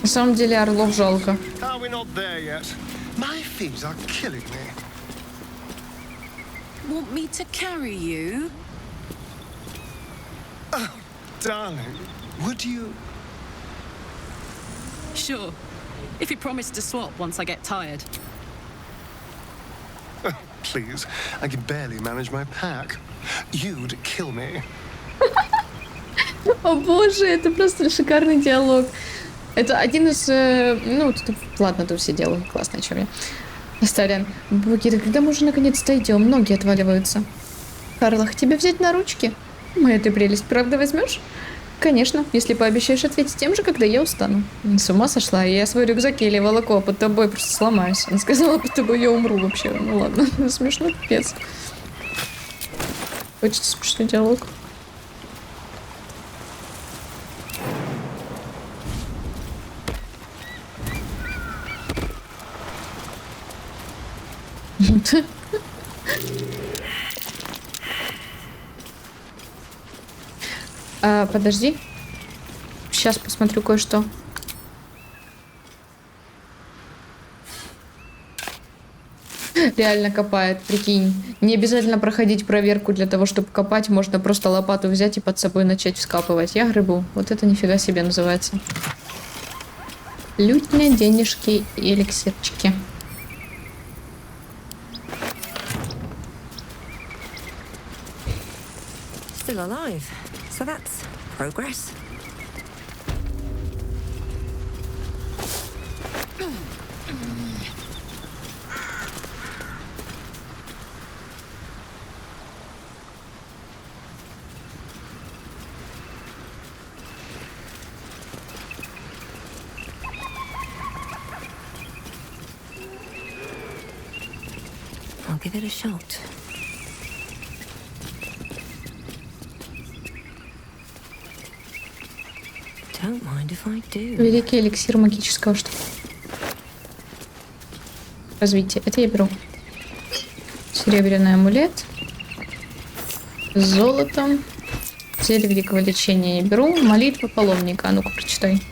На самом деле орлов жалко. Want me to carry you? Oh, darling, would you? Sure. If you promise to swap once I get tired. Please, I can barely manage my pack. You'd kill me. О боже, это просто шикарный диалог. Это один из... ну, ладно, тут все делают. Классно, о чем я. Старян, боги, да когда мы уже наконец дойдем? Ноги отваливаются. Карлах, тебя взять на ручки? Моя ты прелесть, правда возьмешь? Конечно, если пообещаешь ответить тем же, когда я устану. С ума сошла, я свой рюкзак еле волоку, а под тобой просто сломаюсь. Она сказала, под тобой я умру вообще. Ну ладно, смешно, пипец. Очень смешной диалог. Подожди. Сейчас посмотрю кое-что. Реально копает, прикинь. Не обязательно проходить проверку для того, чтобы копать. Можно просто лопату взять и под собой начать вскапывать. Я грыбу. Вот это нифига себе называется. Лютня, денежки и эликсирчики. Still alive. So that's progress. I'll give it a shot. Don't mind if I do. Великий эликсир магического что? Развитие. Это я беру. Серебряный амулет. С золотом. Зелье великого лечения я беру. Молитва паломника. А ну-ка, прочитай.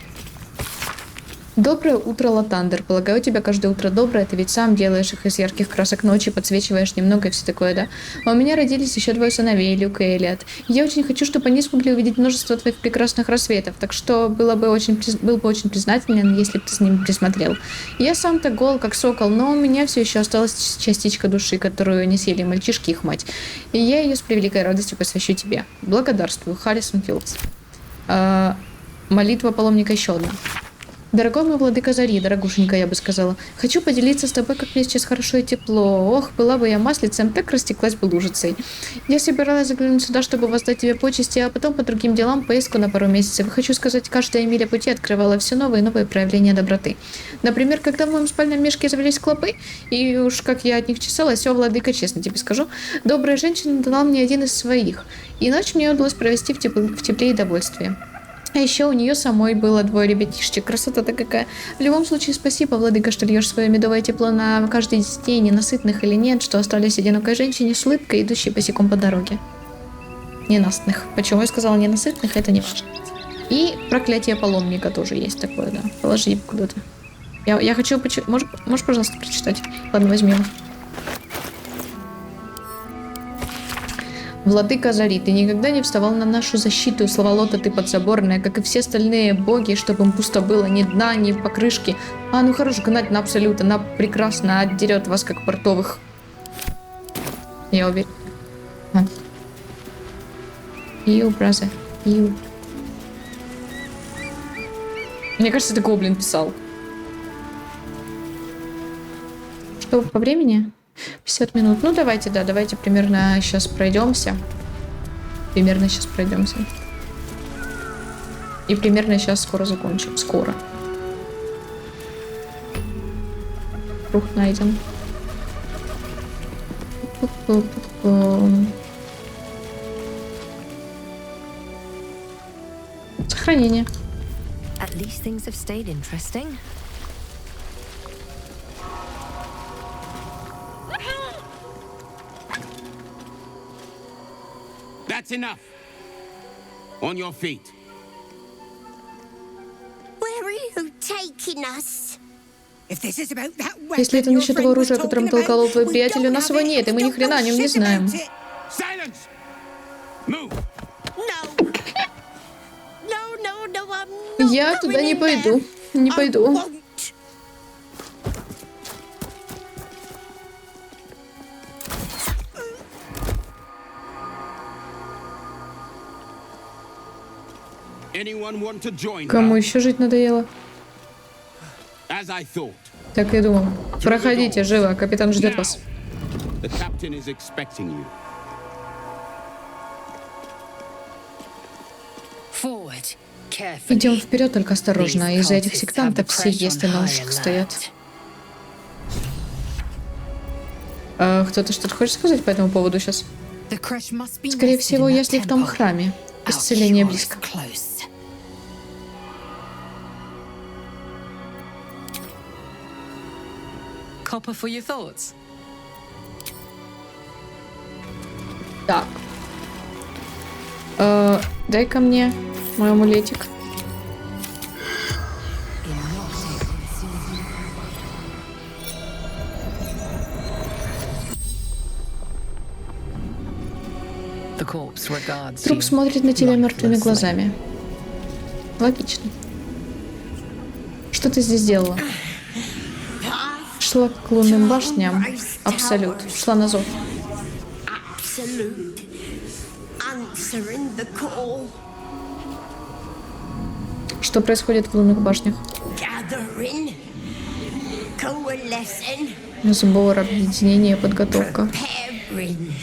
Доброе утро, Латандер. Полагаю, у тебя каждое утро доброе. Ты ведь сам делаешь их из ярких красок ночи, подсвечиваешь немного и все такое, да? А у меня родились еще 2 сыновей, Люк и Элиот. Я очень хочу, чтобы они смогли увидеть множество твоих прекрасных рассветов. Так что был бы очень признателен, если бы ты с ними присмотрел. Я сам-то гол, как сокол, но у меня все еще осталась частичка души, которую не съели мальчишки и их мать. И я ее с превеликой радостью посвящу тебе. Благодарствую, Харрисон Филдс. Молитва паломника еще одна. Дорогой мой владыка Зари, дорогушенька, я бы сказала, хочу поделиться с тобой, как мне сейчас хорошо и тепло. Ох, была бы я маслицем, так растеклась бы лужицей. Я собиралась заглянуть сюда, чтобы воздать тебе почести, а потом по другим делам поездку на пару месяцев. И хочу сказать, каждая миля пути открывала все новые и новые проявления доброты. Например, когда в моем спальном мешке завелись клопы, и уж как я от них чесалась, о, владыка, честно тебе скажу, добрая женщина дала мне один из своих, и ночь мне удалось провести в тепле и довольстве. А еще у нее самой было 2 ребятишек. Красота-то какая. В любом случае, спасибо, владыка, что льешь свое медовое тепло на каждый день, ненасытных или нет, что остались одинокой женщине с улыбкой, идущей босиком по дороге. Ненастных. Почему я сказала ненасытных, это не важно. И проклятие паломника тоже есть такое, да. Положи куда-то. Я хочу... Можешь, пожалуйста, прочитать? Ладно, возьми его. Владыка Зари, ты никогда не вставал на нашу защиту, Славолота ты подзаборная, как и все остальные боги, чтобы им пусто было, ни дна, ни покрышки. А, ну хорош гнать на абсолют, она прекрасно отдерет вас, как портовых. Я уверен. Ил, браза, ил. Мне кажется, это Гоблин писал. Что, по времени? 50 минут. Ну, давайте, да, давайте примерно сейчас пройдемся. И примерно сейчас скоро закончим. Скоро. Круг найден. Сохранение. At least things have stayed interesting. That's enough. On your feet. Where are you taking us? Если это насчет того оружия, о котором толкал твой приятель, у нас его нет, и мы ни хрена о нем не знаем. Silence! Move! Я туда не пойду. Не пойду. Кому еще жить надоело? Так и думал. Проходите, живо, капитан ждет вас. Идем вперед, только осторожно. Из-за этих сектантов все есты на ушах стоят. Кто-то что-то хочет сказать по этому поводу сейчас? Скорее всего, если в том храме. Исцеление близко. Copper for your thoughts. Так. Дай-ка мне мой амулетик. Труп смотрит на тебя мертвыми глазами. Логично. Что ты здесь делала? Шла к лунным башням. Абсолют. Шла на зов. answering the call. Что происходит в лунных башнях? Gathering. Coalescing. Сбор, объединение, подготовка. Preparing.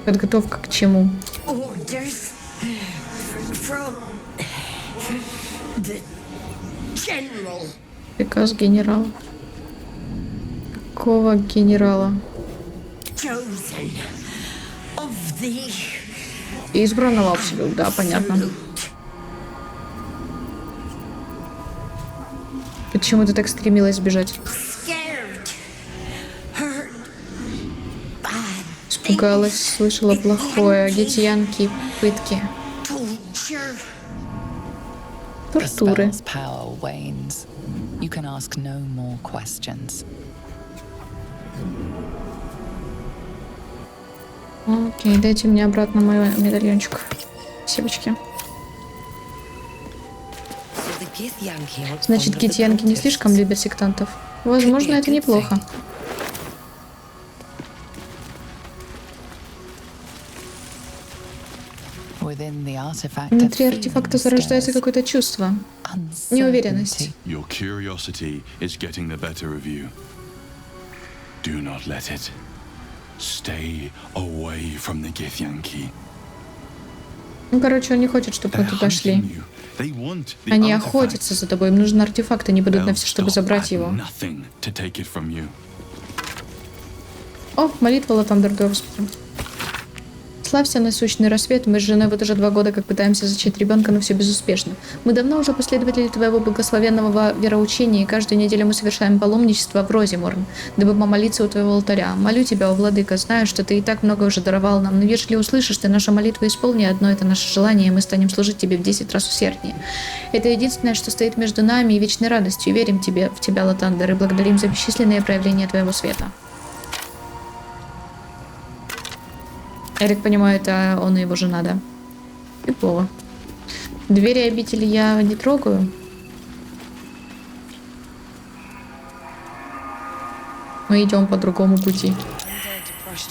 Подготовка к чему? Orders from the general. Приказ генерала. Какого генерала? Chosen of the Избранного абсолют, да, понятно. absolute. Почему ты так стремилась сбежать? Scared. Hurt. Bad. Испугалась, слышала плохое, гитьянки, пытки, Torture. The тортуры. spell's power wanes. You can ask no more questions. Окей, дайте мне обратно мой медальончик. Спасибочки. Значит, гитьянки не слишком любят сектантов. Возможно, это неплохо. Within the artifact, Внутри артефакта зарождается какое-то чувство. Неуверенность. Your curiosity is getting the better of you. Do not let it. Stay away from the Githyanki. Ну, короче, он не хочет, чтобы мы They're туда hunting шли. you. They want the Они artifact. охотятся за тобой. Им нужен артефакт, они будут на They'll все, чтобы stop забрать at его. nothing to take it from you. О, молитва Латандер Господи. Славься, насущный рассвет. Мы с женой вот уже 2 года как пытаемся зачать ребенка, но все безуспешно. Мы давно уже последователи твоего благословенного вероучения, и каждую неделю мы совершаем паломничество в Розиморн, дабы помолиться у твоего алтаря. Молю тебя, о владыка, знаю, что ты и так много уже даровал нам, но если услышишь ты нашу молитву, исполни одно это наше желание, и мы станем служить тебе в 10 раз усерднее. Это единственное, что стоит между нами и вечной радостью. Верим тебе, в тебя, Латандер, и благодарим за бесчисленные проявления твоего света. Я так понимаю, это он и его жена, да? Фигово. Двери обители я не трогаю. Мы идем по другому пути.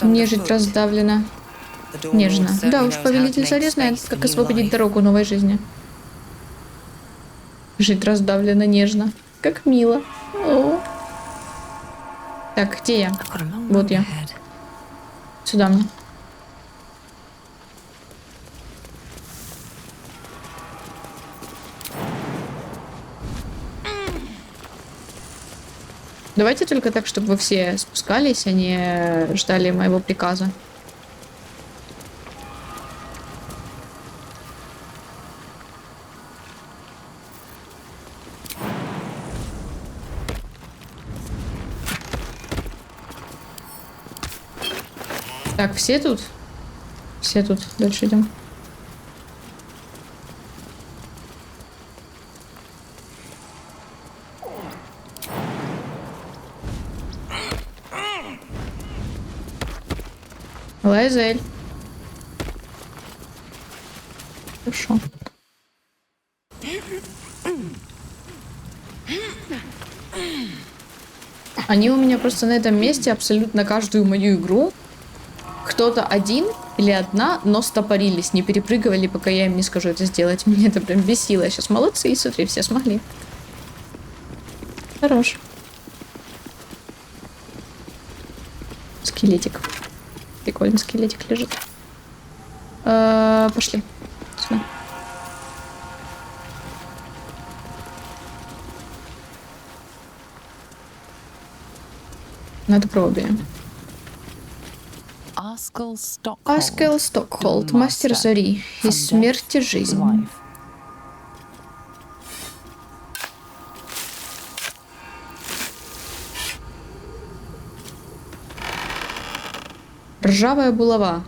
Нежить раздавлена. Нежно. Да уж, повелитель Зари знает, как освободить дорогу новой жизни. Жить раздавлена нежно. Как мило. О. Так, где я? Вот я. Сюда мне. Давайте только так, чтобы вы все спускались, а не ждали моего приказа. Так, все тут? Все тут. Дальше идем. Лайзель. Хорошо. Они у меня просто на этом месте абсолютно каждую мою игру. Кто-то один или одна, но стопорились, не перепрыгивали, пока я им не скажу это сделать. Мне это прям бесило. Сейчас молодцы, и смотри, все смогли. Хорош. Скелетик. Прикольный скелетик лежит. Пошли. Сюда. Надгробие. Аскел Стокхолд, мастер Зари, из смерти жизнь. Ржавая булава.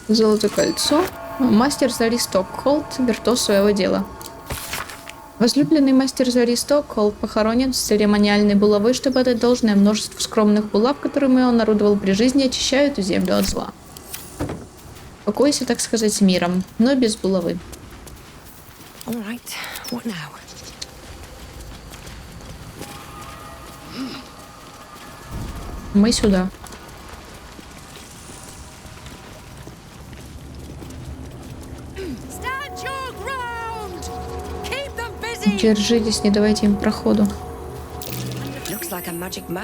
Золотое кольцо. Мастер Зари Стокхолд, виртуоз своего дела. Возлюбленный мастер Зари Стокхолд похоронен с церемониальной булавой, чтобы отдать должное множеству скромных булав, которыми он орудовал при жизни, очищая эту землю от зла. Покойся, так сказать, с миром, но без булавы. Мы сюда. Держитесь, не давайте им проходу.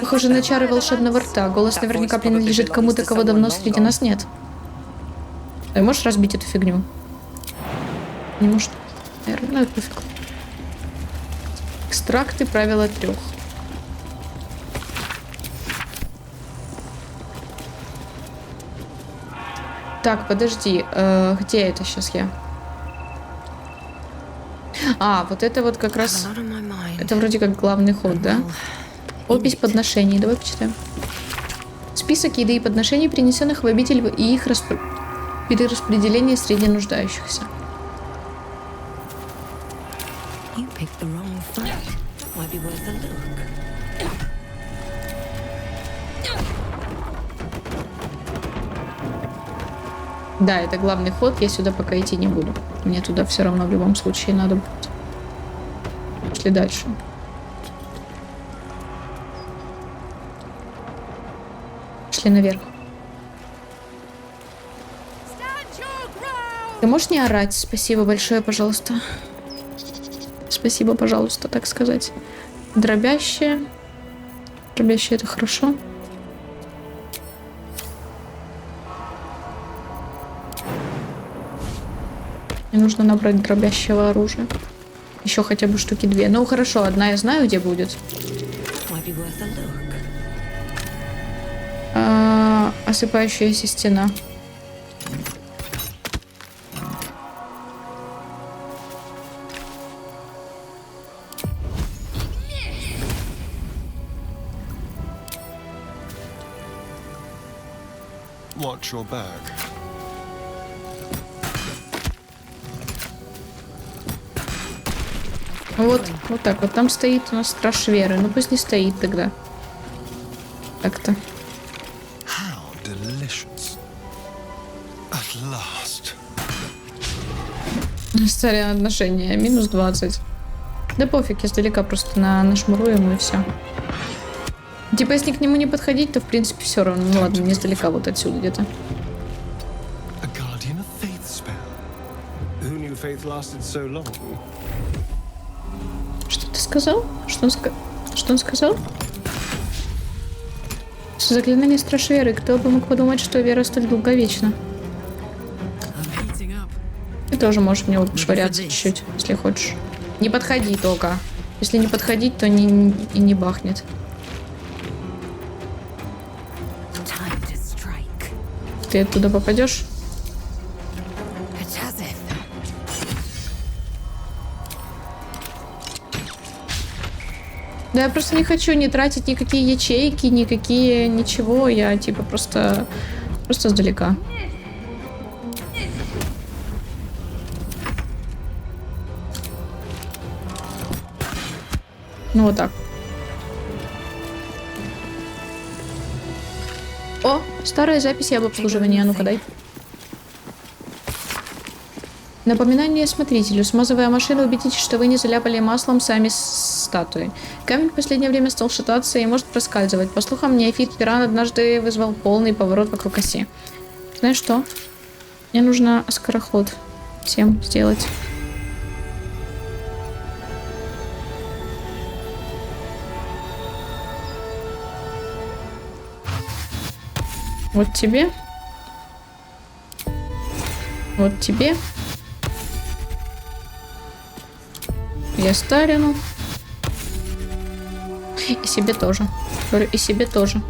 Похоже на чары волшебного рта. Голос наверняка принадлежит кому-то, кого давно среди нас нет. Ты можешь разбить эту фигню? Не может. Наверное, ну, пофиг. Экстракты правила 3. Так, подожди. Где это сейчас я? А, вот это вот как раз... Это вроде как главный ход, да? Опись подношений. Давай почитаем. Список еды и подношений, принесенных в обитель, и их перераспределение среди нуждающихся. Да, это главный ход, я сюда пока идти не буду. Мне туда все равно в любом случае надо будет. Пошли дальше. Пошли наверх. Ты можешь не орать? Спасибо большое, пожалуйста. Спасибо, пожалуйста, так сказать. Дробящее. Дробящее — это хорошо. Мне нужно набрать дробящего оружия. Еще хотя бы штуки 2. Ну хорошо, одна я знаю, где будет. Осыпающаяся стена. Watch your back. Вот так вот. Там стоит у нас страж веры. Ну пусть не стоит тогда. Так-то. How delicious. At last. Старые отношения. Минус 20. Да пофиг, издалека просто нашмурую ему и все. Типа, если к нему не подходить, то в принципе все равно. Ну ладно, не издалека, вот отсюда где-то. A guardian of faith spell. Who knew faith lasted so long? Что ты сказал? Что он сказал? Заклинание страж веры. Кто бы мог подумать, что вера столь долговечна? Ты тоже можешь в него пошвыряться чуть-чуть, если хочешь. Не подходи только. Если не подходить, то не бахнет. Ты оттуда попадешь? Да я просто не хочу не тратить никакие ячейки, ничего. Я типа просто сдалека. Ну вот так. О, старая запись об обслуживании. А ну-ка дай. Напоминание смотрителю. Смазывая машину, убедитесь, что вы не заляпали маслом сами статуи. Камень в последнее время стал шататься и может проскальзывать. По слухам, неофит Пиран однажды вызвал полный поворот вокруг оси. Знаешь что? Мне нужно скороход всем сделать. Вот тебе. Вот тебе. Я Старину. И себе тоже. Говорю, и себе тоже.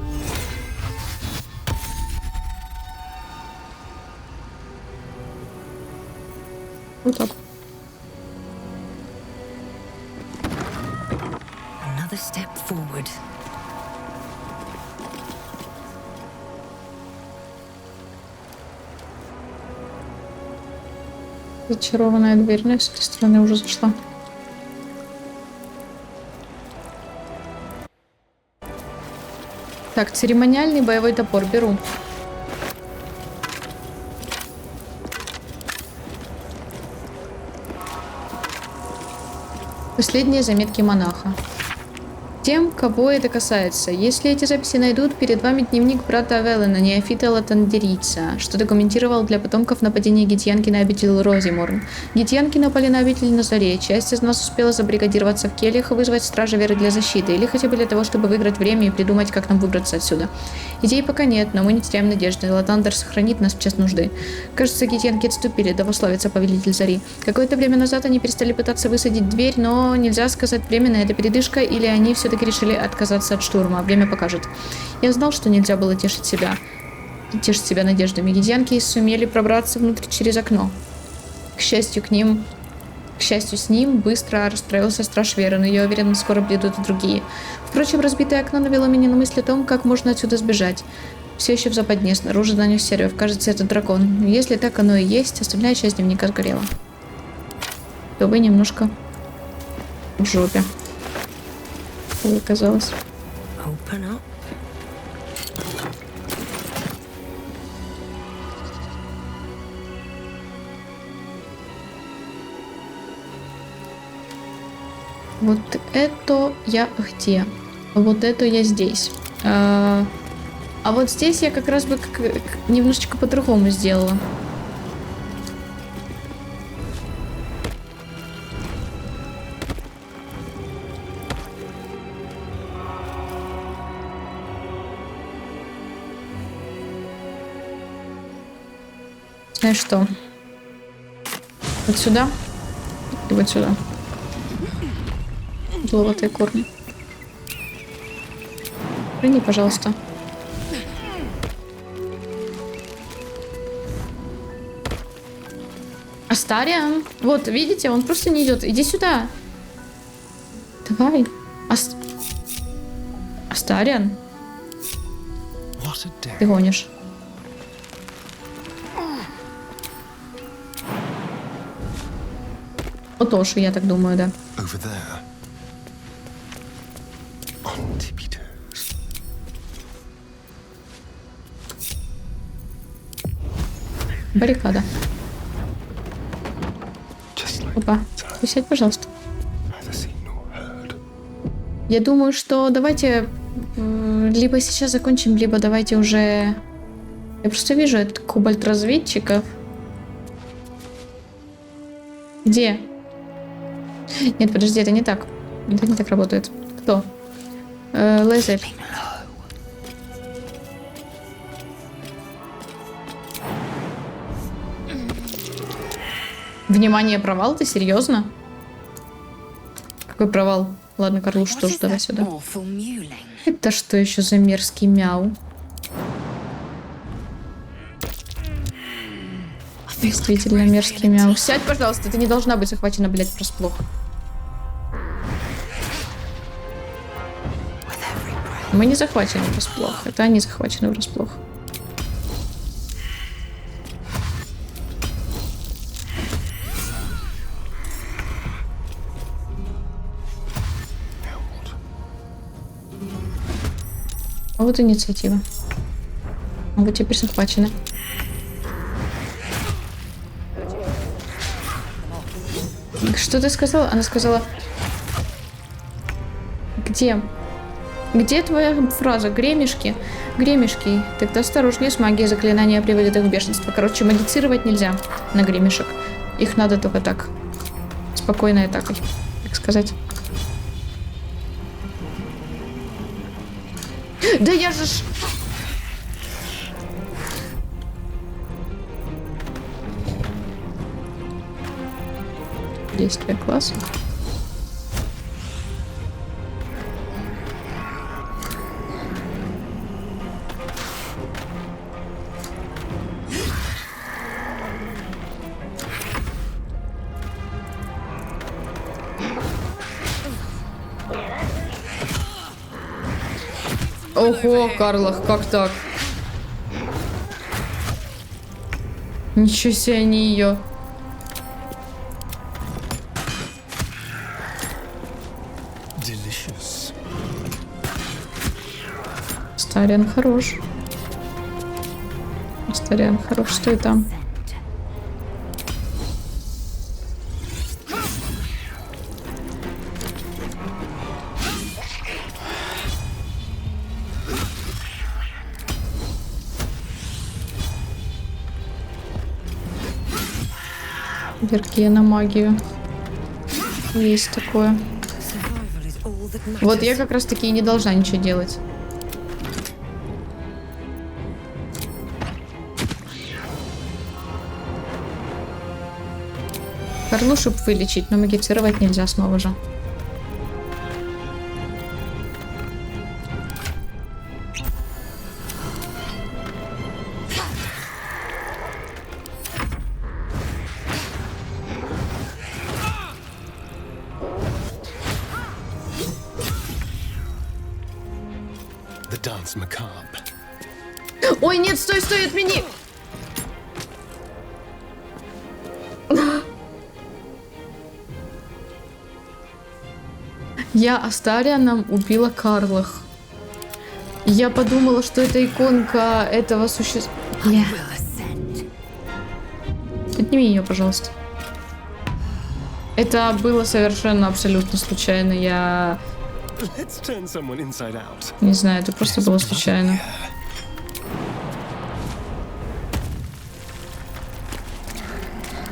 Вот так. Another step forward. Зачарованная дверь, но я с этой стороны уже зашла. Так, церемониальный боевой топор беру. Последние заметки монаха. Тем, кого это касается. Если эти записи найдут, перед вами дневник брата Велена, неофита Латандерийца, что документировал для потомков нападение гитьянки на обитель Розиморн. Гитьянки напали на обитель на заре. Часть из нас успела забригадироваться в кельях и вызвать стража веры для защиты, или хотя бы для того, чтобы выиграть время и придумать, как нам выбраться отсюда. Идей пока нет, но мы не теряем надежды. Латандер сохранит нас в час нужды. Кажется, гитьянки отступили, да вославится повелитель зари. Какое-то время назад они перестали пытаться высадить дверь, но нельзя сказать, временная это передышка, или они все-таки решили отказаться от штурма. Время покажет. Я знал, что нельзя было тешить себя надеждами. Гитьянки сумели пробраться внутрь через окно. К счастью, с ним быстро расстроился страж веры, но я уверен, скоро придут и другие. Впрочем, разбитое окно навело меня на мысль о том, как можно отсюда сбежать. Все еще в западне, снаружи донесся рев. Кажется, это дракон. Если так оно и есть, остальная часть дневника сгорела. То вы немножко в жопе. Как оказалось. Open up. Вот это я где? Вот это я здесь. А вот здесь я как раз бы немножечко по-другому сделала. Знаешь что? Вот сюда и вот сюда. Золотые корни. Прыгни, пожалуйста. Астариан. Вот, видите, он просто не идет. Иди сюда. Давай. Астариан. Ты гонишь. Отоши, я так думаю, да. Over there. On tippy toes. Баррикада. Just like Опа. Присядь, пожалуйста. neither seen nor heard. Я думаю, что давайте либо сейчас закончим, либо давайте уже... Я просто вижу этот кобальт разведчиков. Где? Нет, подожди, это не так. Это не так работает. Кто? Лезет. Внимание, провал? Ты серьезно? Какой провал? Ладно, Карлуш, тоже давай сюда. Awful mewling. Это что еще за мерзкий мяу? Действительно мерзкий мяу. Сядь, пожалуйста, ты не должна быть захвачена, блядь, врасплох. Мы не захвачены врасплох. Это они захвачены врасплох. А вот инициатива. А вот теперь захвачены. Что ты сказала? Она сказала... Где? Где твоя фраза? Гремешки? Гремешки. Тогда осторожнее с магией, заклинания приводят их в бешенство. Короче, магицировать нельзя на гремешек. Их надо только так. Спокойной атакой, так сказать. Да я же ж... Действие класса. Ого, Карлах, как так? Ничего себе, не ее. Delicious. Астариан хорош. Астариан хорош. Что это там? Аллергия на магию. Есть такое. Survival is all that matters. Вот я как раз таки и не должна ничего делать. Карлушу вылечить, но магицировать нельзя снова же. The dance macabre. Ой, нет, стой, стой, отмени! Я Астарианом убила Карлах. Я подумала, что это иконка этого существа. Will ascend. Отними ее, пожалуйста. Это было совершенно абсолютно случайно. Я Let's turn someone inside out. не знаю, это просто было случайно.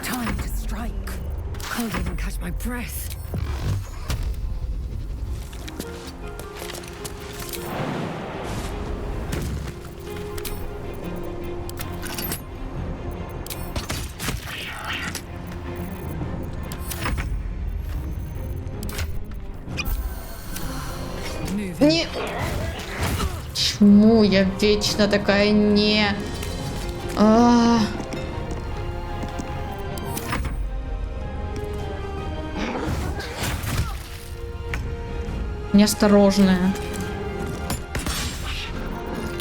Time to strike. Can't even catch my breath. Не... Почему я вечно такая не... Неосторожная.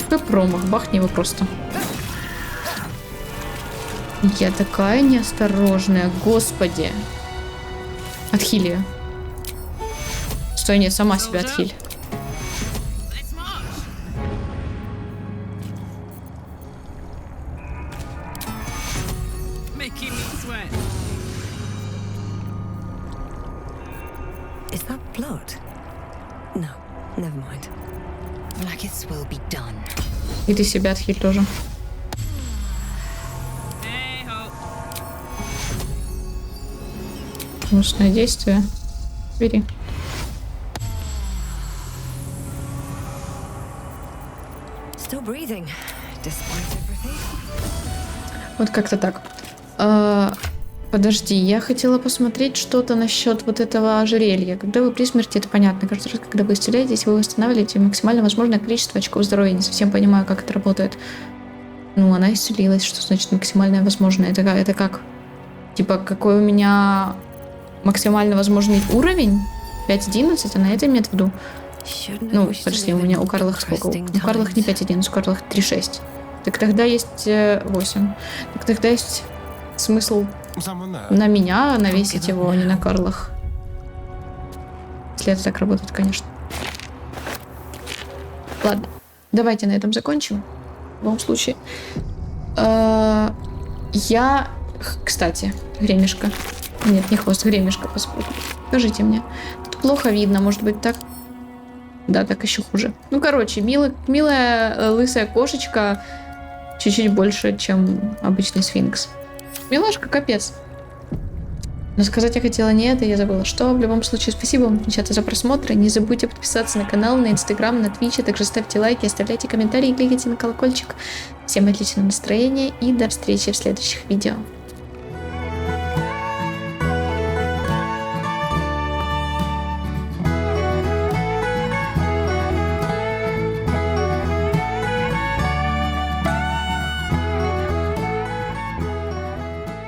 Какой промах, бахни его просто. Я такая неосторожная, господи. Отхили ее. Стой, нет, сама себя отхиль. Is that blood? No, never mind. Blackith's will be done. И ты себя отхиль тоже. Нужное действие. Бери. Still breathing, despite everything. Вот как-то так. Подожди, я хотела посмотреть что-то насчет вот этого ожерелья. Когда вы при смерти, это понятно. Каждый раз, когда вы исцеляетесь, вы восстанавливаете максимально возможное количество очков здоровья. Не совсем понимаю, как это работает. Ну, она исцелилась. Что значит максимальное возможное? Это как? Типа, какой у меня максимально возможный уровень? 5.11? Она это имеет в виду? Ну, подожди, у меня у Карлах сколько? У Карлах не 5.11, у Карлах 3.6. Так тогда есть 8. Так тогда есть смысл Someone there? на меня навесить его, а не на Карлах. Если это так работает, конечно. Ладно, давайте на этом закончим. В любом случае. Я... Кстати, гремешка. Нет, не хвост, гремешка. Покажите мне. Тут плохо видно, может быть так? Да, так еще хуже. Ну, короче, милая лысая кошечка чуть-чуть больше, чем обычный сфинкс. Милашка, капец. Но сказать я хотела не это, я забыла что. В любом случае, спасибо вам, девчата, за просмотр. Не забудьте подписаться на канал, на Инстаграм, на Твиче. Также ставьте лайки, оставляйте комментарии, кликайте на колокольчик. Всем отличного настроения и до встречи в следующих видео.